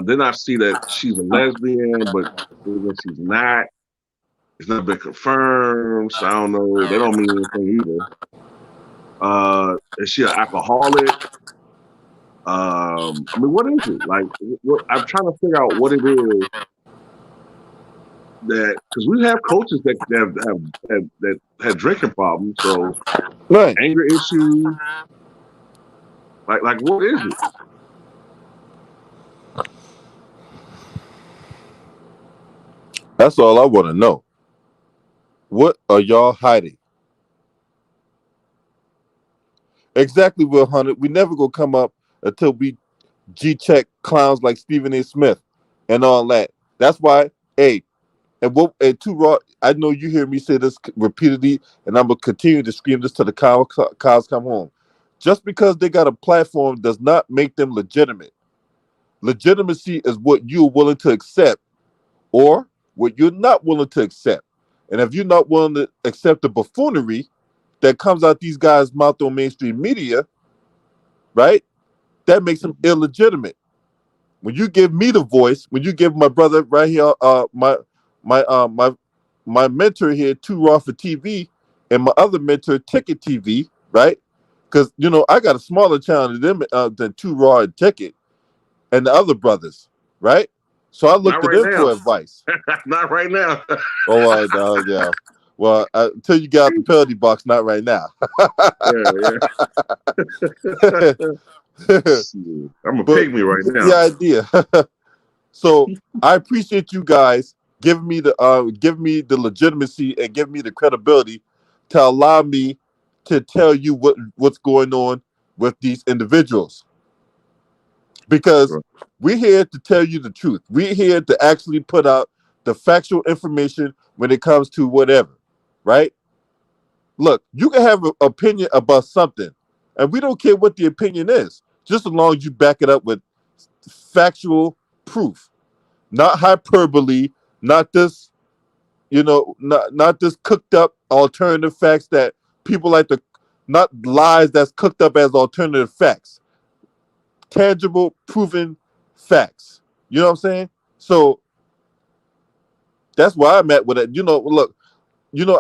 then I see that she's a lesbian, but even she's not. It's not been confirmed, so I don't know. They don't mean anything either. Is she an alcoholic? I mean, what is it? Like, I'm trying to figure out what it is that, because we have coaches that have drinking problems, so Right. anger issues. Like what is it? That's all I want to know. What are y'all hiding? Exactly, Will Hunter. We never gonna come up until we G-check clowns like Stephen A. Smith and all that. That's why, hey, and too raw. I know you hear me say this repeatedly, and I'm gonna continue to scream this till the cows come home. Just because they got a platform does not make them legitimate. Legitimacy is what you're willing to accept or what you're not willing to accept. And if you're not willing to accept the buffoonery that comes out these guys' mouth on mainstream media, right? That makes them illegitimate. When you give me the voice, when you give my brother right here, my my mentor here, Too Raw for TV, and my other mentor, Ticket TV, right? Because I got a smaller channel than Too Raw and Ticket and the other brothers, right? So I looked Not at right them now. for advice. Not right now. Oh, yeah. Well, until you get out the penalty box, not right now. Yeah. I'm a But pygmy right you get now. the idea. So I appreciate you guys giving me the legitimacy and giving me the credibility to allow me to tell you what's going on with these individuals. Because Sure. we're here to tell you the truth. We're here to actually put out the factual information when it comes to whatever, right? Look, you can have an opinion about something, and we don't care what the opinion is, just as long as you back it up with factual proof, not hyperbole, not this, not this cooked up alternative facts that people like to, not lies that's cooked up as alternative facts, tangible, proven facts. You know what I'm saying? So that's why I'm at with it. Look,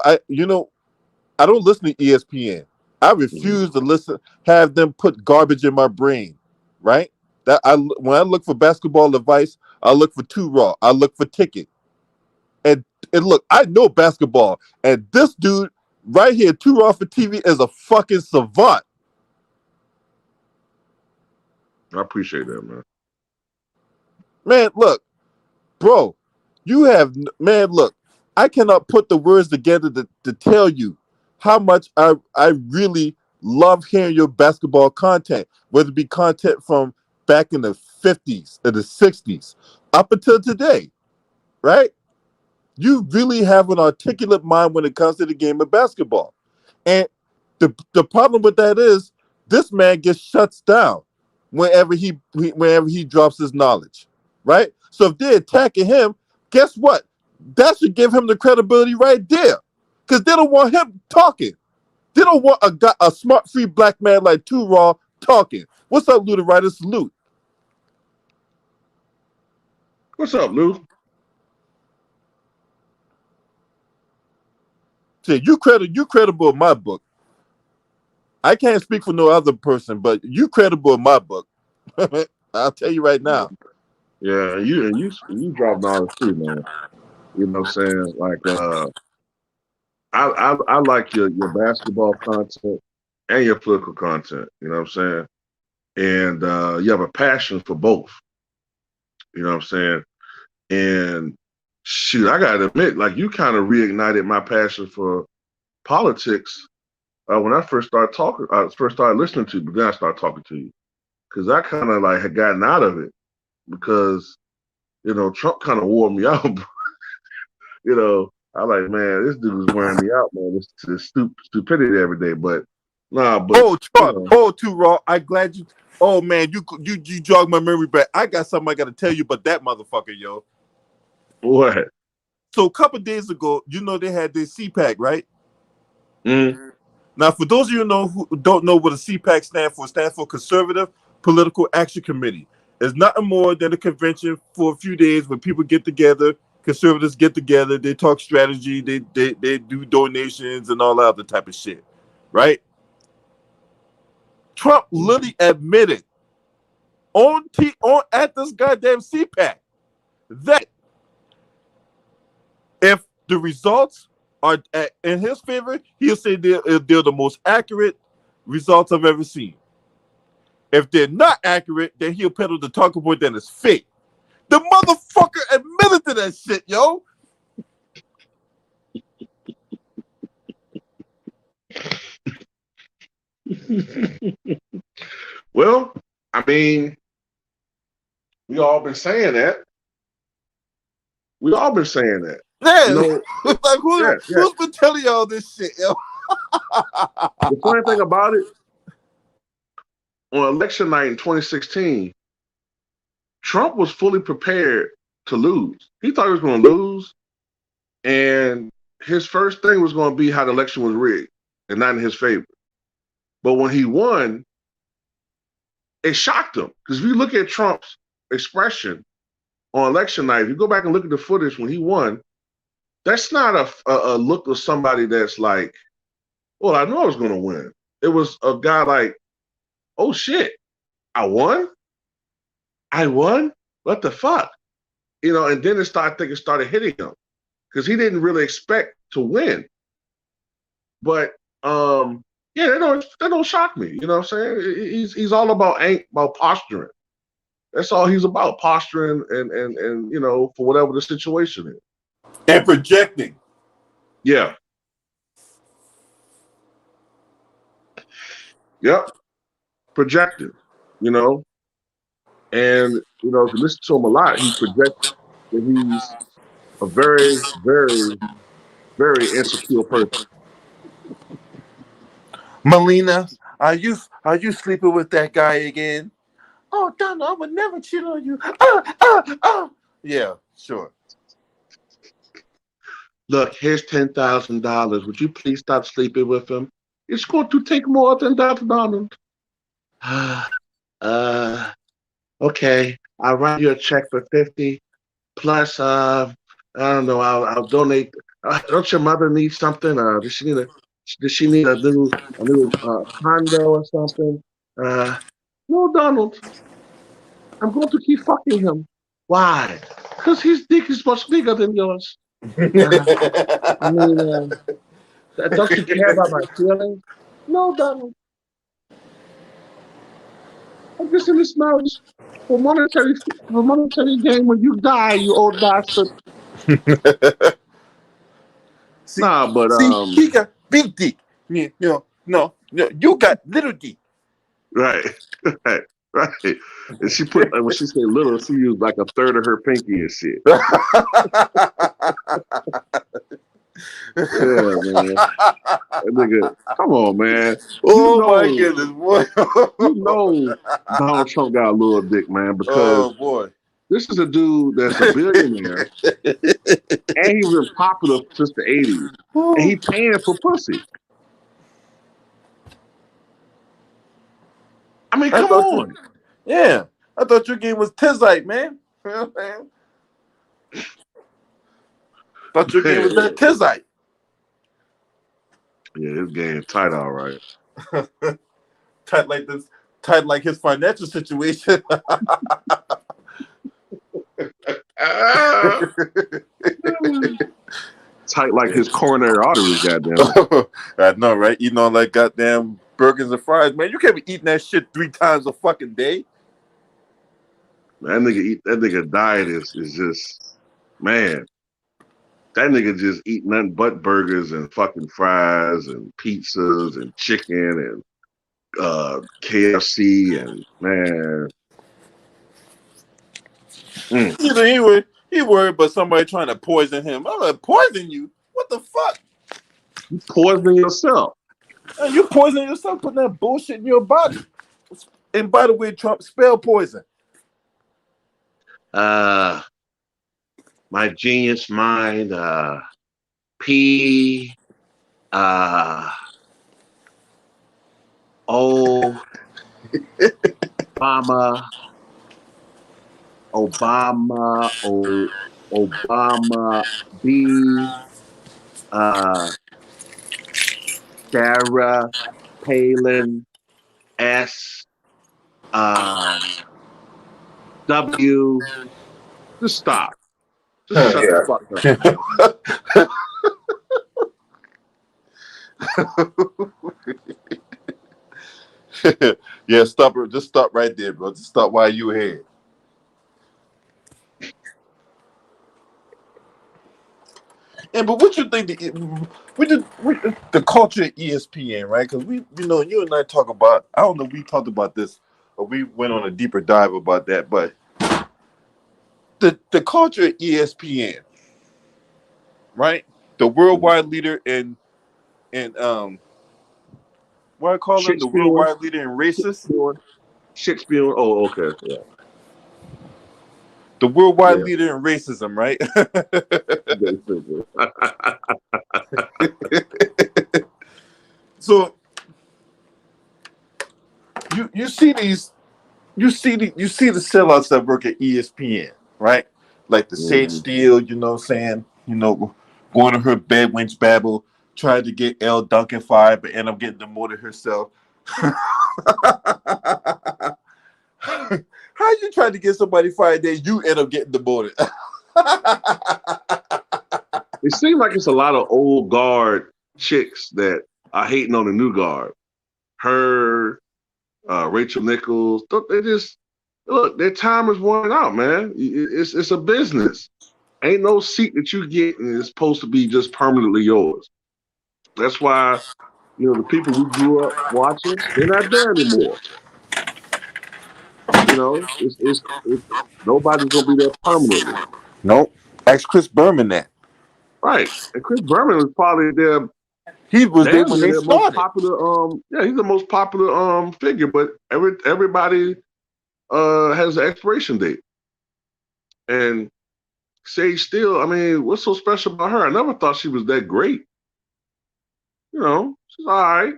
I don't listen to ESPN. I refuse to have them put garbage in my brain, right? When I look for basketball advice, I look for Too Raw. I look for Ticket. And look, I know basketball, and this dude right here, Too Raw for TV, is a fucking savant. I appreciate that, man. Man, look, bro, look, I cannot put the words together to tell you how much I really love hearing your basketball content, whether it be content from back in the 50s or the 60s up until today, right? You really have an articulate mind when it comes to the game of basketball. And the problem with that is this man gets shuts down whenever he drops his knowledge, right? So if they're attacking him, guess what? That should give him the credibility right there. Because they don't want him talking. They don't want a smart, free black man like Too Raw talking. What's up, Lou the Writer? Salute. What's up, Lou? Say, you credible in my book. I can't speak for no other person, but you credible in my book. I'll tell you right now. Yeah, you dropped knowledge too, man. You know what I'm saying? Like I like your basketball content and your political content, you know what I'm saying? And you have a passion for both. You know what I'm saying? And shoot, I gotta admit, like you kind of reignited my passion for politics when I first started talking. I first started listening to you, but then I started talking to you because I kind of like had gotten out of it because Trump kind of wore me out. I like, man, this dude is wearing me out, man. This stupidity every day. But nah, but Too Raw. I'm glad you. Oh man, you jogged my memory back. I got something I got to tell you about that motherfucker, yo. What? So a couple of days ago, they had this CPAC, right? Mm-hmm. Now, for those of you who don't know what a CPAC stands for Conservative Political Action Committee. It's nothing more than a convention for a few days where people get together, conservatives get together, they talk strategy, they do donations and all that other type of shit, right? Trump literally admitted at this goddamn CPAC that if the results are in his favor, he'll say they're the most accurate results I've ever seen. If they're not accurate, then he'll peddle the talking point that is fake. The motherfucker admitted to that shit, yo. Well, I mean, we all been saying that. Yeah, like who's been telling y'all this shit, yo? The funny thing about it, on election night in 2016, Trump was fully prepared to lose. He thought he was going to lose, and his first thing was going to be how the election was rigged and not in his favor. But when he won, it shocked him. Because if you look at Trump's expression on election night, if you go back and look at the footage when he won, that's not a look of somebody that's like, well, I know I was going to win. It was a guy like, oh shit, I won? What the fuck? And then it started hitting him because he didn't really expect to win. But yeah, that don't shock me. You know what I'm saying? He's all about posturing. That's all he's about, posturing and for whatever the situation is. And projecting. Yeah. Yep. Projecting, And if you listen to him a lot, he projects that he's a very, very, very insecure person. Melina, are you sleeping with that guy again? Oh, Donald, I would never cheat on you. Yeah, sure. Look, here's $10,000. Would you please stop sleeping with him? It's going to take more than that, Donald. Okay. I'll write you a check for 50 plus I don't know, I'll donate. Don't your mother need something? Does she need a new condo or something? No, Donald. I'm going to keep fucking him. Why? Because his dick is much bigger than yours. Don't you care about my feelings? No, Donald. I'm just in this marriage for monetary gain. When you die, you old bastard. He got big dick. No, you got little dick. Right. And she put, when she said little, she used like a third of her pinky and shit. Yeah, man. That nigga, come on, man. My goodness, boy. Donald Trump got a little dick, man, because This is a dude that's a billionaire, and he was popular since the 80s, and he paying for pussy. I mean, come on. Yeah, I thought your game was Tizite, man. You know what I'm saying? Thought your game was that Tizite. Yeah, his game tight, all right. Tight like this, tight like his financial situation. Tight like his coronary arteries, goddamn. I know, right? Eating all that goddamn burgers and fries, man. You can't be eating that shit 3 times a fucking day. Man, that nigga diet is just, man. That nigga just eat nothing but burgers and fucking fries and pizzas and chicken and KFC and man. He worried about somebody trying to poison him. I'm like, poison you? What the fuck? You poisoning yourself. Man, you poisoning yourself putting that bullshit in your body. And by the way, Trump, spell poison. My genius mind, P O Obama B Sarah Palin S W. Just stop. Just shut the fuck up. Yeah, stop it. Just stop right there, bro. Just stop while you here. And but what you think the culture at ESPN, right? Because you and I talk about. I don't know. We talked about this, or we went on a deeper dive about that. But the culture at ESPN, right? The worldwide leader in what I call them, the worldwide leader in racist. Shakespeare. Oh, okay. Yeah. The worldwide leader in racism, right? So you see the sellouts that work at ESPN, right? Like the Sage Steele, you know what I'm saying? Going to her bed wench babble, tried to get Elle Duncan fired, but ended up getting demoted herself. How you trying to get somebody fired that you end up getting demoted? It seems like it's a lot of old guard chicks that are hating on the new guard. Her, Rachel Nichols, they just look. Their time is worn out, man. It's a business. Ain't no seat that you get and it's supposed to be just permanently yours. That's why the people we grew up watching, they're not there anymore. It's nobody's gonna be there permanently. Nope. Ask Chris Berman that. Right. And Chris Berman was probably their he was there when they started. Most popular he's the most popular figure, but everybody has an expiration date. And Sage Steele, I mean, what's so special about her? I never thought she was that great. She's all right.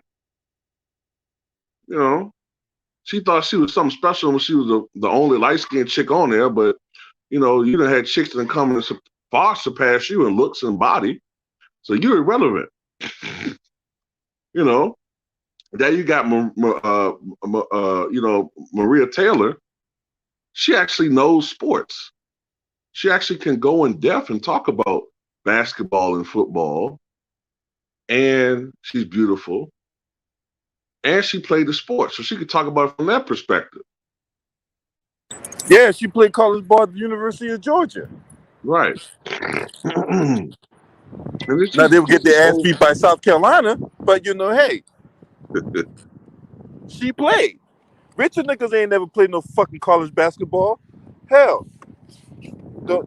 She thought she was something special when she was the only light-skinned chick on there, but you done had chicks that come and far surpass you in looks and body, so you're irrelevant. Then you got Maria Taylor. She actually knows sports. She actually can go in depth and talk about basketball and football, and she's beautiful. And she played the sport, so she could talk about it from that perspective. Yeah, she played college ball at the University of Georgia. Right. Now they would get their ass beat by South Carolina, but hey, she played. Richard Nichols ain't never played no fucking college basketball. Hell, the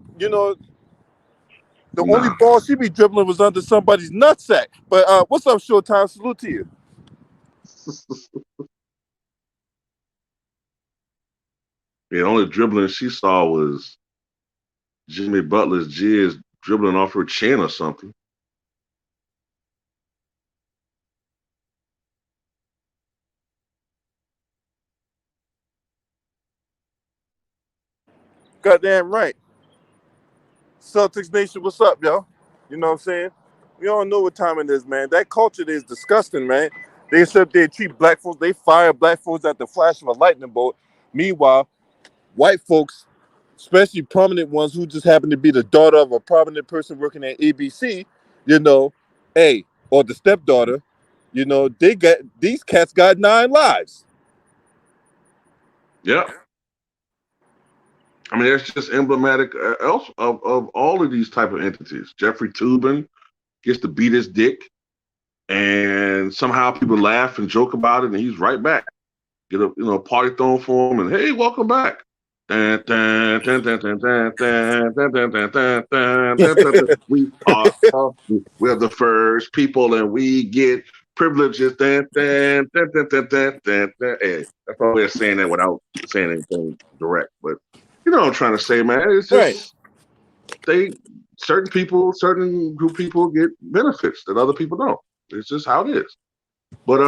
only ball she be dribbling was under somebody's nutsack. But what's up, Showtime? Salute to you. The only dribbling she saw was Jimmy Butler's jizz dribbling off her chin or something. Goddamn right. Celtics Nation, what's up, y'all? You know what I'm saying? We all know what time it is, man. That culture is disgusting, man. They sit there treat black folks, they fire black folks at the flash of a lightning bolt. Meanwhile, white folks, especially prominent ones who just happen to be the daughter of a prominent person working at ABC, you know, hey, or the stepdaughter, you know, these cats got 9 lives. Yeah. I mean, it's just emblematic of all of these type of entities. Jeffrey Toobin gets to beat his dick, and somehow people laugh and joke about it, and he's right back. Get a party thrown for him, and hey, welcome back. We are we're the first people, and we get privileges. Hey, that's all we're saying that without saying anything direct, but you know what I'm trying to say, man. It's just certain group of people get benefits that other people don't. It's just how it is. But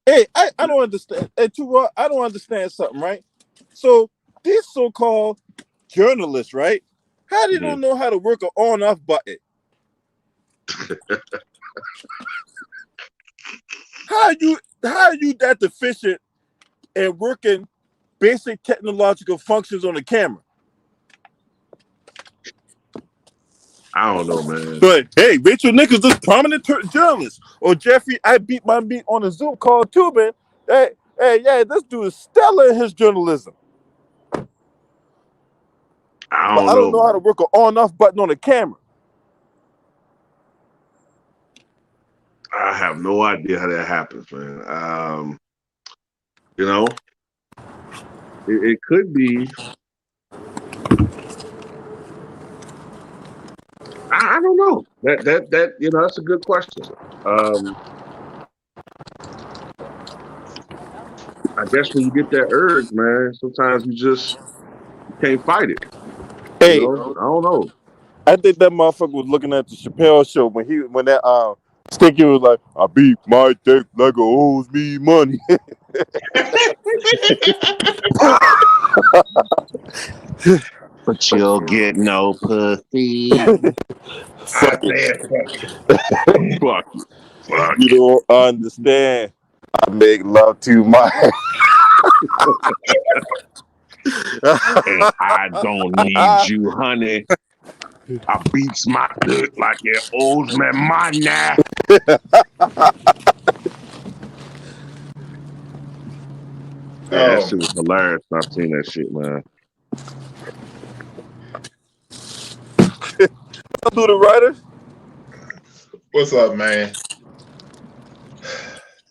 hey, I don't understand. Hey, I don't understand something, right? So these so-called journalists, right? How they don't know how to work an on-off button? How are you that deficient in working basic technological functions on the camera? I don't know, man. But hey, Rachel Nichols, this prominent journalist, or Jeffrey, I beat my meat on a Zoom call too, man. Hey, yeah, this dude is stellar in his journalism. I But I don't know how to work an on-off button on the camera. I have no idea how that happens, man. You know, it could be. I don't know. That you know, that's a good question. I guess when you get that urge, man, sometimes you can't fight it. Hey, You know? I don't know. I think that motherfucker was looking at the Chappelle show when that Stinky was like, I beat my dick like it owes me money. But you'll get no pussy. Fuck I said, fuck you. Fuck you don't understand. I make love to my. And I don't need you, honey. I beats my dick like it owes me money. Yeah, that shit was hilarious. I've seen that shit, man. Do the writer? What's up, man?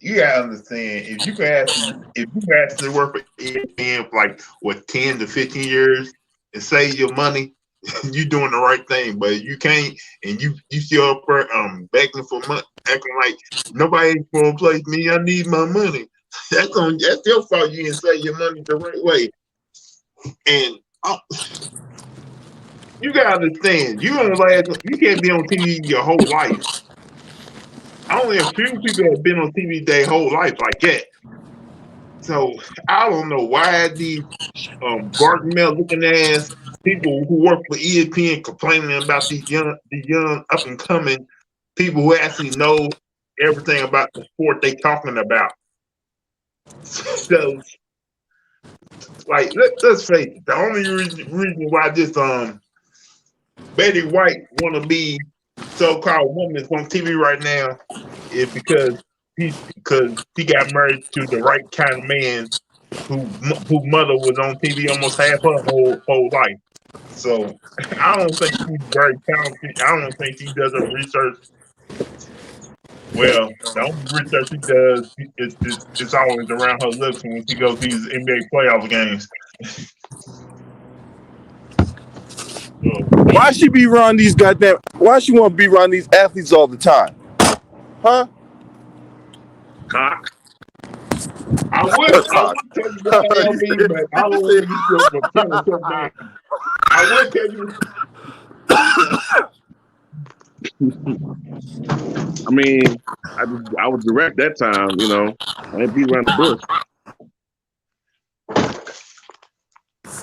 You gotta understand, if you actually work for EXPN for like what 10 to 15 years and save your money, you doing the right thing. But you can't, and you still up there begging for money, acting like nobody's gonna play me. I need my money. That's your fault. You didn't save your money the right way. And you gotta understand, you can't be on TV your whole life. Only a few people have been on TV their whole life like that. So I don't know why these Barton Mel looking ass people who work for ESPN complaining about these young up and coming people who actually know everything about the sport they talking about. So, like, let's face it, the only reason why this Betty White want to be so-called woman is on TV right now is because he got married to the right kind of man whose mother was on TV almost half her whole life. So I don't think she's very talented. I don't think she does her research. Well, the only research she does is always around her lips when she goes to these NBA playoff games. Why she be around these goddamn? Why she want to be around these athletes all the time? Huh? Cock. I would tell you that LB, but I don't want to get you for channel shut down. I would tell you. I mean, I was direct that time, you know. I ain't beat around the bush.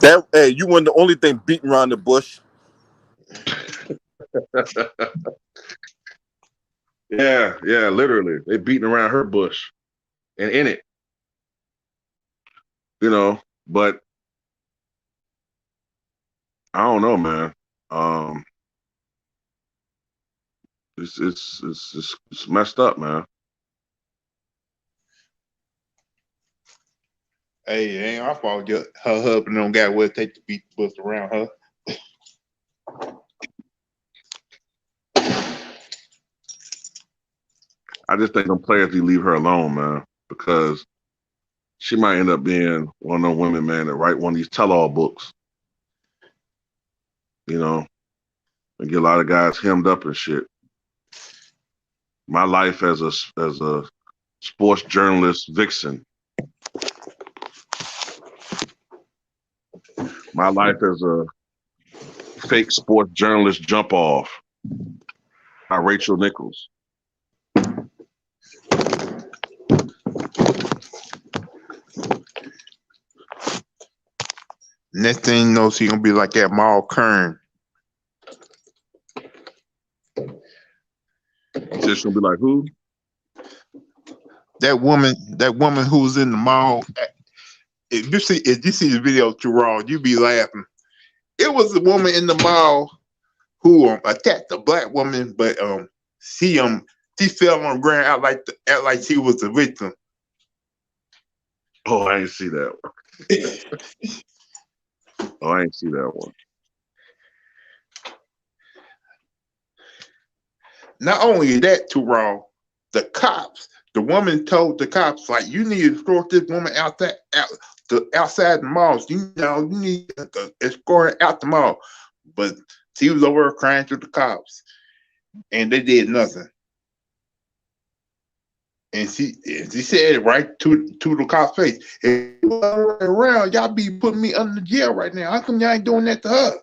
That hey, you weren't the only thing beating around the bush. Yeah, literally. They beating around her bush and in it. You know, but I don't know, man. It's messed up, man. Hey, it ain't our fault. Her husband don't got what it take to beat the bus around her. I just think them players need to leave her alone, man, because she might end up being one of those women, man, that write one of these tell-all books. You know, and get a lot of guys hemmed up and shit. My life as a sports journalist vixen. My life as a fake sports journalist jump off by Rachel Nichols. Next thing you know, she gonna be like that Maul Kern. She's gonna be like who? That woman who was in the mall. If you see the video too raw, you be laughing. It was a woman in the mall who attacked a black woman, but she fell on the ground out like she was a victim. Oh, I ain't see that one. I ain't see that one. Not only that, too raw, the woman told the cops, like, you need to escort this woman outside the mall. You need to escort her out the mall. But she was over there crying to the cops, and they did nothing. And she said it right to the cop's face. If you around, y'all be putting me under jail right now. How come y'all ain't doing that to her?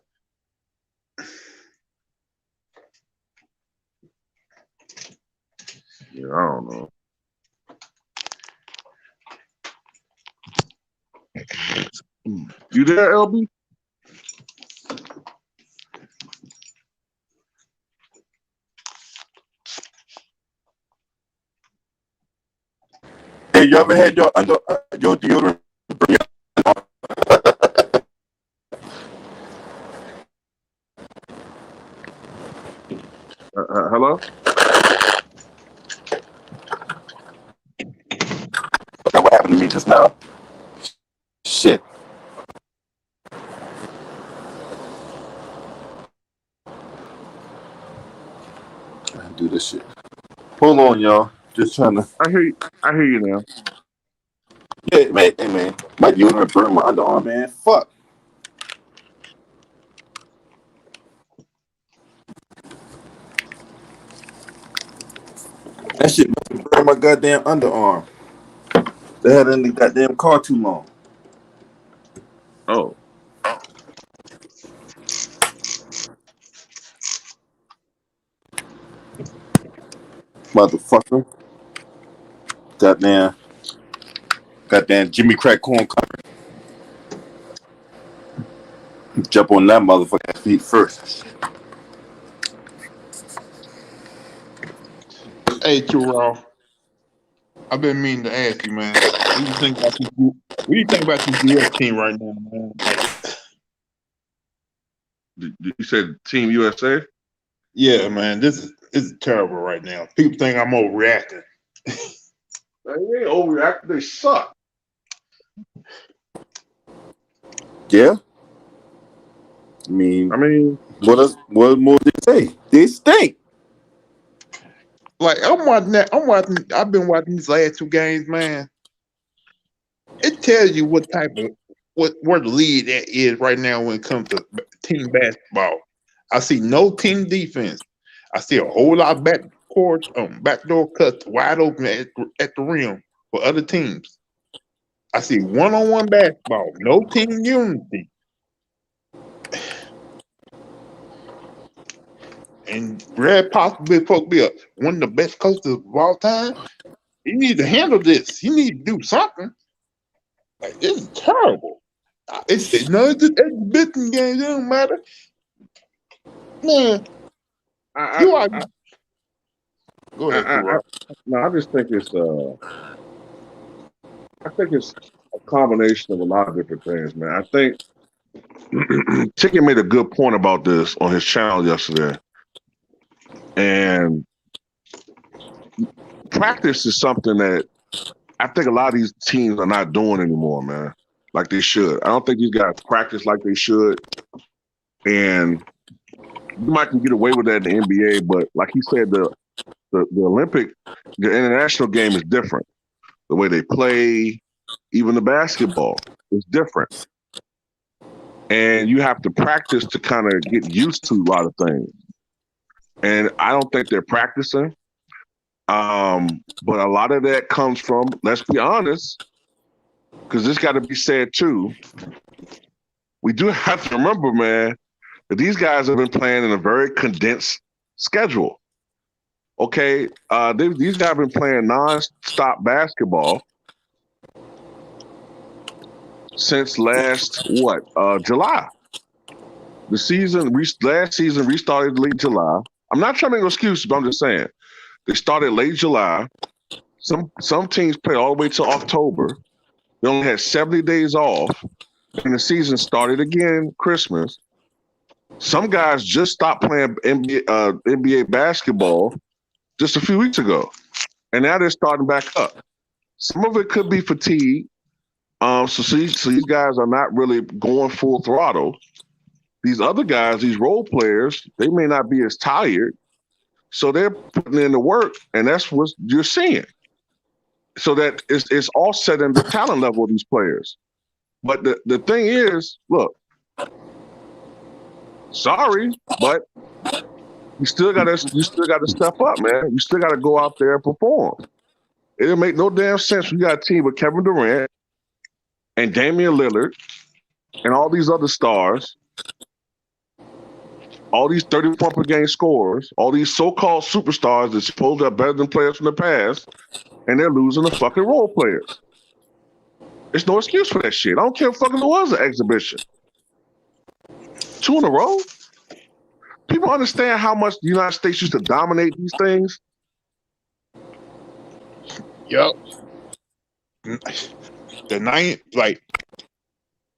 Yeah, I don't know. You there, LB? Hey, you ever had your deodorant? Hello? What happened to me just now? Shit. I do this shit. Hold on, y'all. Just trying to. I hear you now. Yeah, man. Hey, man. My deodorant burned my underarm, man. Fuck. That shit burned my goddamn underarm. They had in the goddamn car too long. Oh. Motherfucker. Goddamn Jimmy Crack Corn cover. Jump on that motherfucker's feet first. Hey, too raw. I've been meaning to ask you, man. What do you think about this U.S. team right now, man? Like, You said Team USA? yeah, man, this is terrible right now. People think I'm overreacting. They ain't overreacting. They suck. Yeah. I mean, what more did they say? They stink. Like, I've been watching these last two games, man. It tells you what type of where the lead is right now when it comes to team basketball. I see no team defense. I see a whole lot of backdoor cuts wide open at the rim for other teams. I see one-on-one basketball, no team unity. And Brad possibly supposed to be one of the best coaches of all time. He need to handle this. He need to do something. Like, this is terrible. It's exhibition games. It don't matter, man. You are. Go ahead, Terrell. No, I just think it's a combination of a lot of different things, man. I think Chicken made a good point about this on his channel yesterday. And practice is something that I think a lot of these teams are not doing anymore, man. Like they should. I don't think these guys practice like they should. And you might can get away with that in the NBA, but like he said, the Olympic, the international game is different. The way they play, even the basketball is different. And you have to practice to kind of get used to a lot of things. And I don't think they're practicing. But a lot of that comes from, let's be honest, because this got to be said too. We do have to remember, man, that these guys have been playing in a very condensed schedule. Okay, these guys have been playing non-stop basketball since last July. Last season restarted late July. I'm not trying to make excuses, but I'm just saying they started late July. Some teams play all the way to October. They only had 70 days off, and the season started again Christmas. Some guys just stopped playing NBA basketball just a few weeks ago, and now they're starting back up. Some of it could be fatigue. So these guys are not really going full throttle. These other guys, these role players, they may not be as tired, so they're putting in the work, and that's what you're seeing. So that it's offsetting the talent level of these players. But the thing is, look, sorry, but you still gotta step up, man. You still gotta go out there and perform. It'll make no damn sense. We got a team with Kevin Durant and Damian Lillard and all these other stars, all these 30-point per game scorers, all these so-called superstars that supposed to are better than players from the past, and they're losing the fucking role players. There's no excuse for that shit. I don't care if fucking it was an exhibition. 2 in a row? People understand how much the United States used to dominate these things? Yup.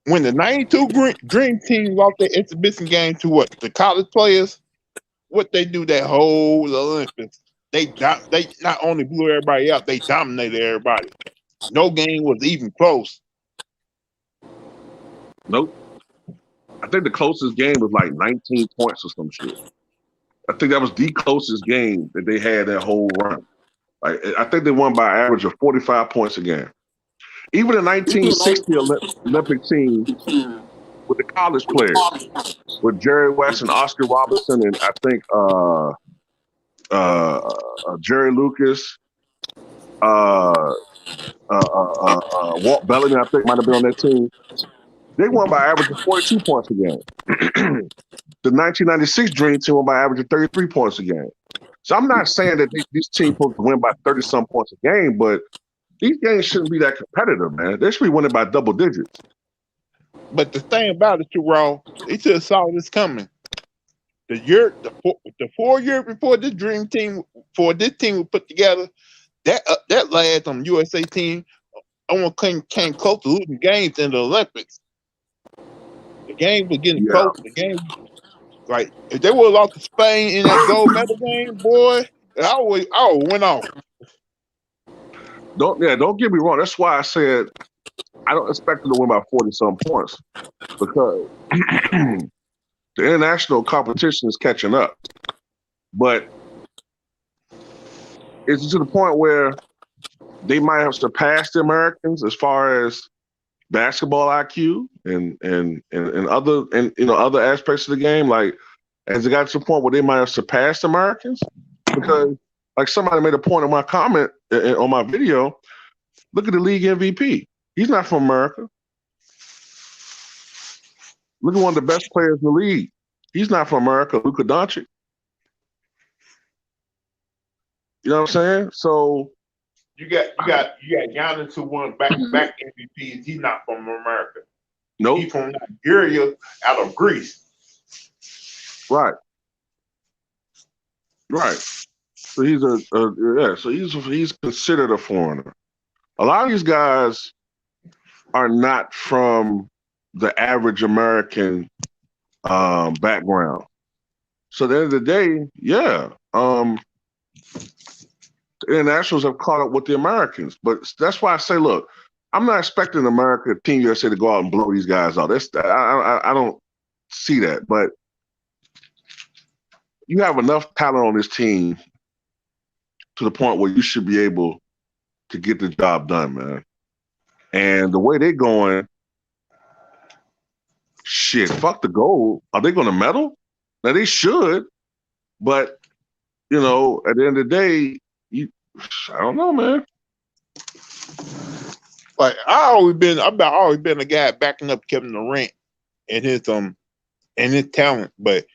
When the 92 Dream Team lost their exhibition game to the college players, what they do that whole Olympics, they not only blew everybody out, they dominated everybody. No game was even close. Nope. I think the closest game was like 19 points or some shit. I think that was the closest game that they had that whole run. Like, I think they won by an average of 45 points a game. Even the 1960 Olympic team with the college players, with Jerry West and Oscar Robertson, and I think Jerry Lucas, Walt Bellamy, I think might have been on that team. They won by an average of 42 points a game. The 1996 Dream Team won by an average of 33 points a game. So I'm not saying that these teams supposed to win by 30-some points a game, but these games shouldn't be that competitive, man. They should be winning by double digits. But the thing about it, Terrell, they should have saw this coming. The 4 years before this Dream Team, before this team was put together, that last USA team almost came close to losing games in the Olympics. The game was getting close. The game, like, if they would have lost to Spain in that gold medal game, boy, I would went off. Don't get me wrong. That's why I said I don't expect them to win by 40-some points, because the international competition is catching up. But it's to the point where they might have surpassed the Americans as far as basketball IQ and other aspects of the game. Like, as it got to the point where they might have surpassed Americans, because like somebody made a point in my comment on my video. Look at the league MVP. He's not from America. Look at one of the best players in the league. He's not from America, Luka Doncic. You know what I'm saying? So you got Giannis, who won back-to-back MVPs. He's not from America. nope. He's from Nigeria, out of Greece. Right. So he's he's considered a foreigner. A lot of these guys are not from the average American background. So at the end of the day, yeah, the internationals have caught up with the Americans. But that's why I say, look, I'm not expecting America, Team USA, to go out and blow these guys out. I don't see that. But you have enough talent on this team to the point where you should be able to get the job done, man. And the way they're going, shit, fuck the gold. Are they going to medal? Now, they should. But, you know, at the end of the day, I don't know, man. Like I've always been a guy backing up Kevin Durant and his talent. But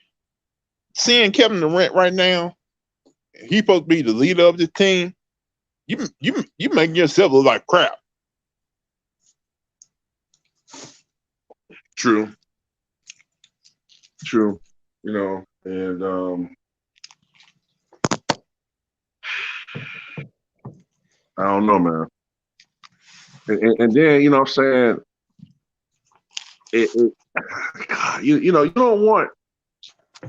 seeing Kevin Durant right now, he's supposed to be the leader of the team. You making yourself look like crap. True. You know, and I don't know, man. And then, you know what I'm saying? God, you know, you don't want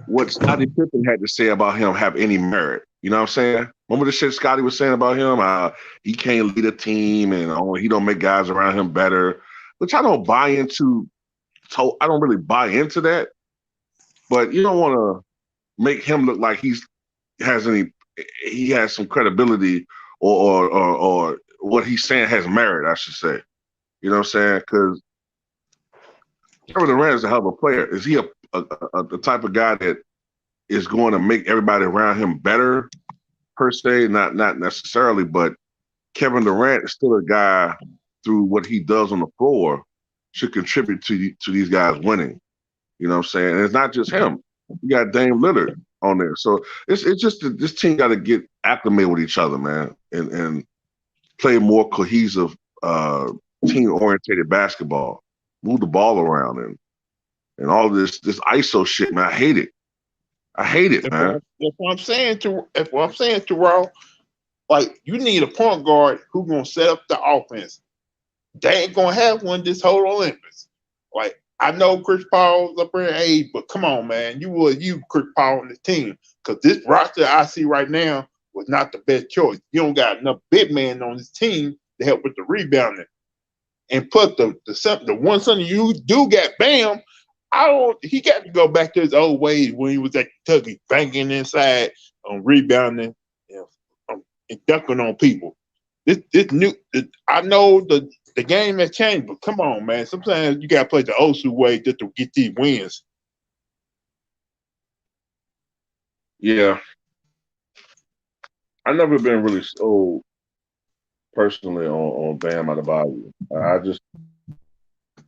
what Scottie Pippen had to say about him have any merit. You know what I'm saying? Remember the shit Scottie was saying about him? He can't lead a team and he don't make guys around him better, which I don't buy into. So I don't really buy into that. But you don't want to make him look like he has some credibility or what he's saying has merit, I should say. You know what I'm saying? Because Kevin Durant is a hell of a player. Is he the type of guy that is going to make everybody around him better, per se? Not necessarily, but Kevin Durant is still a guy through what he does on the floor should contribute to these guys winning. You know what I'm saying? And it's not just him. You got Dame Lillard on there. So it's just that this team got to get acclimated with each other, man, and play more cohesive, team-oriented basketball. Move the ball around and all this ISO shit, man. I hate it. Man. That's what I'm saying to Raw. Like, you need a point guard who's gonna set up the offense. They ain't gonna have one this whole Olympics. Like, I know Chris Paul's up in age, but come on, man. You Chris Paul on the team. Because this roster I see right now was not the best choice. You don't got enough big men on this team to help with the rebounding. And put the one son you do get Bam, he got to go back to his old ways when he was at Kentucky, banging inside on rebounding and dunking on people. This new, I know the game has changed, but come on, man. Sometimes you got to play the old school way just to get these wins. Yeah. I've never been really sold personally on Bam Adebayo.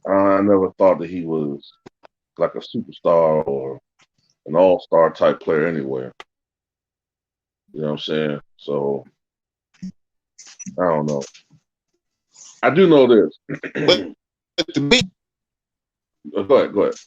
I never thought that he was like a superstar or an all-star type player anywhere. You know what I'm saying? So I don't know. I do know this. But to me, Go ahead.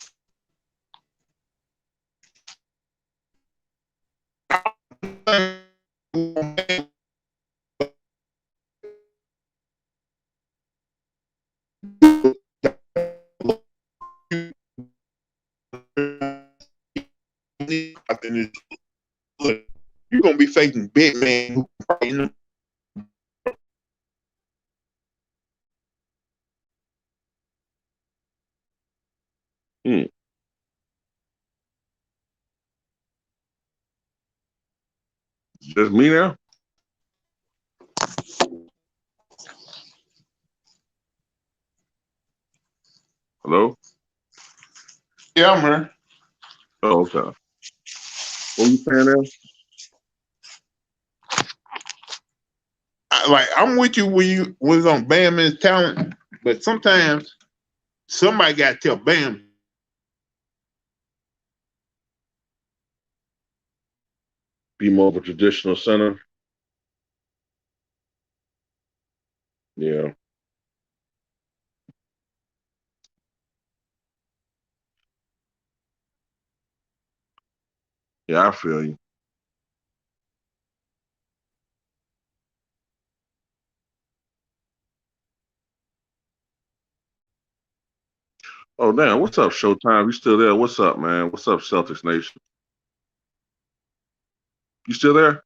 you're gonna be facing big men who probably Just me now? Hello? Yeah, man. Oh, okay. What were you saying there? I'm with you when you was on Bam and his talent, But sometimes somebody got to tell Bam. Be more of a traditional center. Yeah. Yeah, I feel you. Oh, damn. What's up, Showtime? You still there? What's up, man? What's up, Celtics Nation? You still there?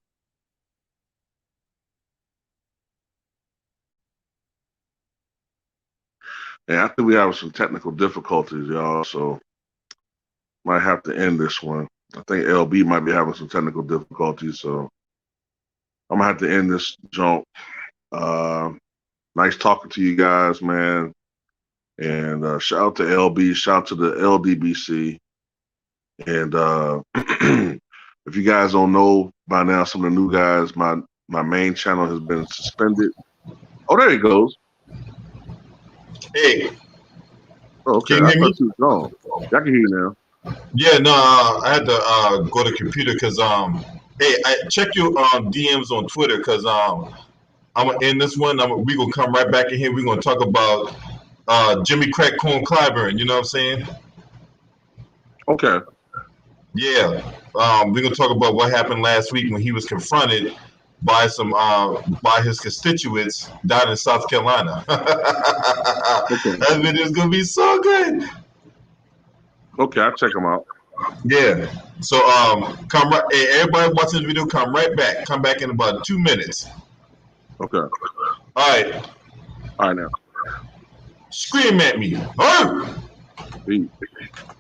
Yeah, I think we have some technical difficulties, y'all, so might have to end this one. I think LB might be having some technical difficulties, so I'm gonna have to end this jump. Nice talking to you guys, man. And shout out to LB, shout out to the LDBC. And if you guys don't know by now, some of the new guys, my main channel has been suspended. Oh, there he goes. Hey, Oh, okay. can you I hear thought me? you was gone. I can hear you now. Yeah, no, I had to go to the computer because hey, I check your DMs on Twitter because I'm gonna end this one. We gonna come right back in here. We're gonna talk about Jimmy Crack Corn Clyburn. You know what I'm saying? Okay. Yeah. We're gonna talk about what happened last week when he was confronted by some by his constituents down in South Carolina. Okay. That video is gonna be so good. Okay, I'll check them out. Yeah. So come right. Hey, everybody watching the video, come right back. Come back in about 2 minutes. Okay. All right. All right now. Scream at me. Oh! Peace.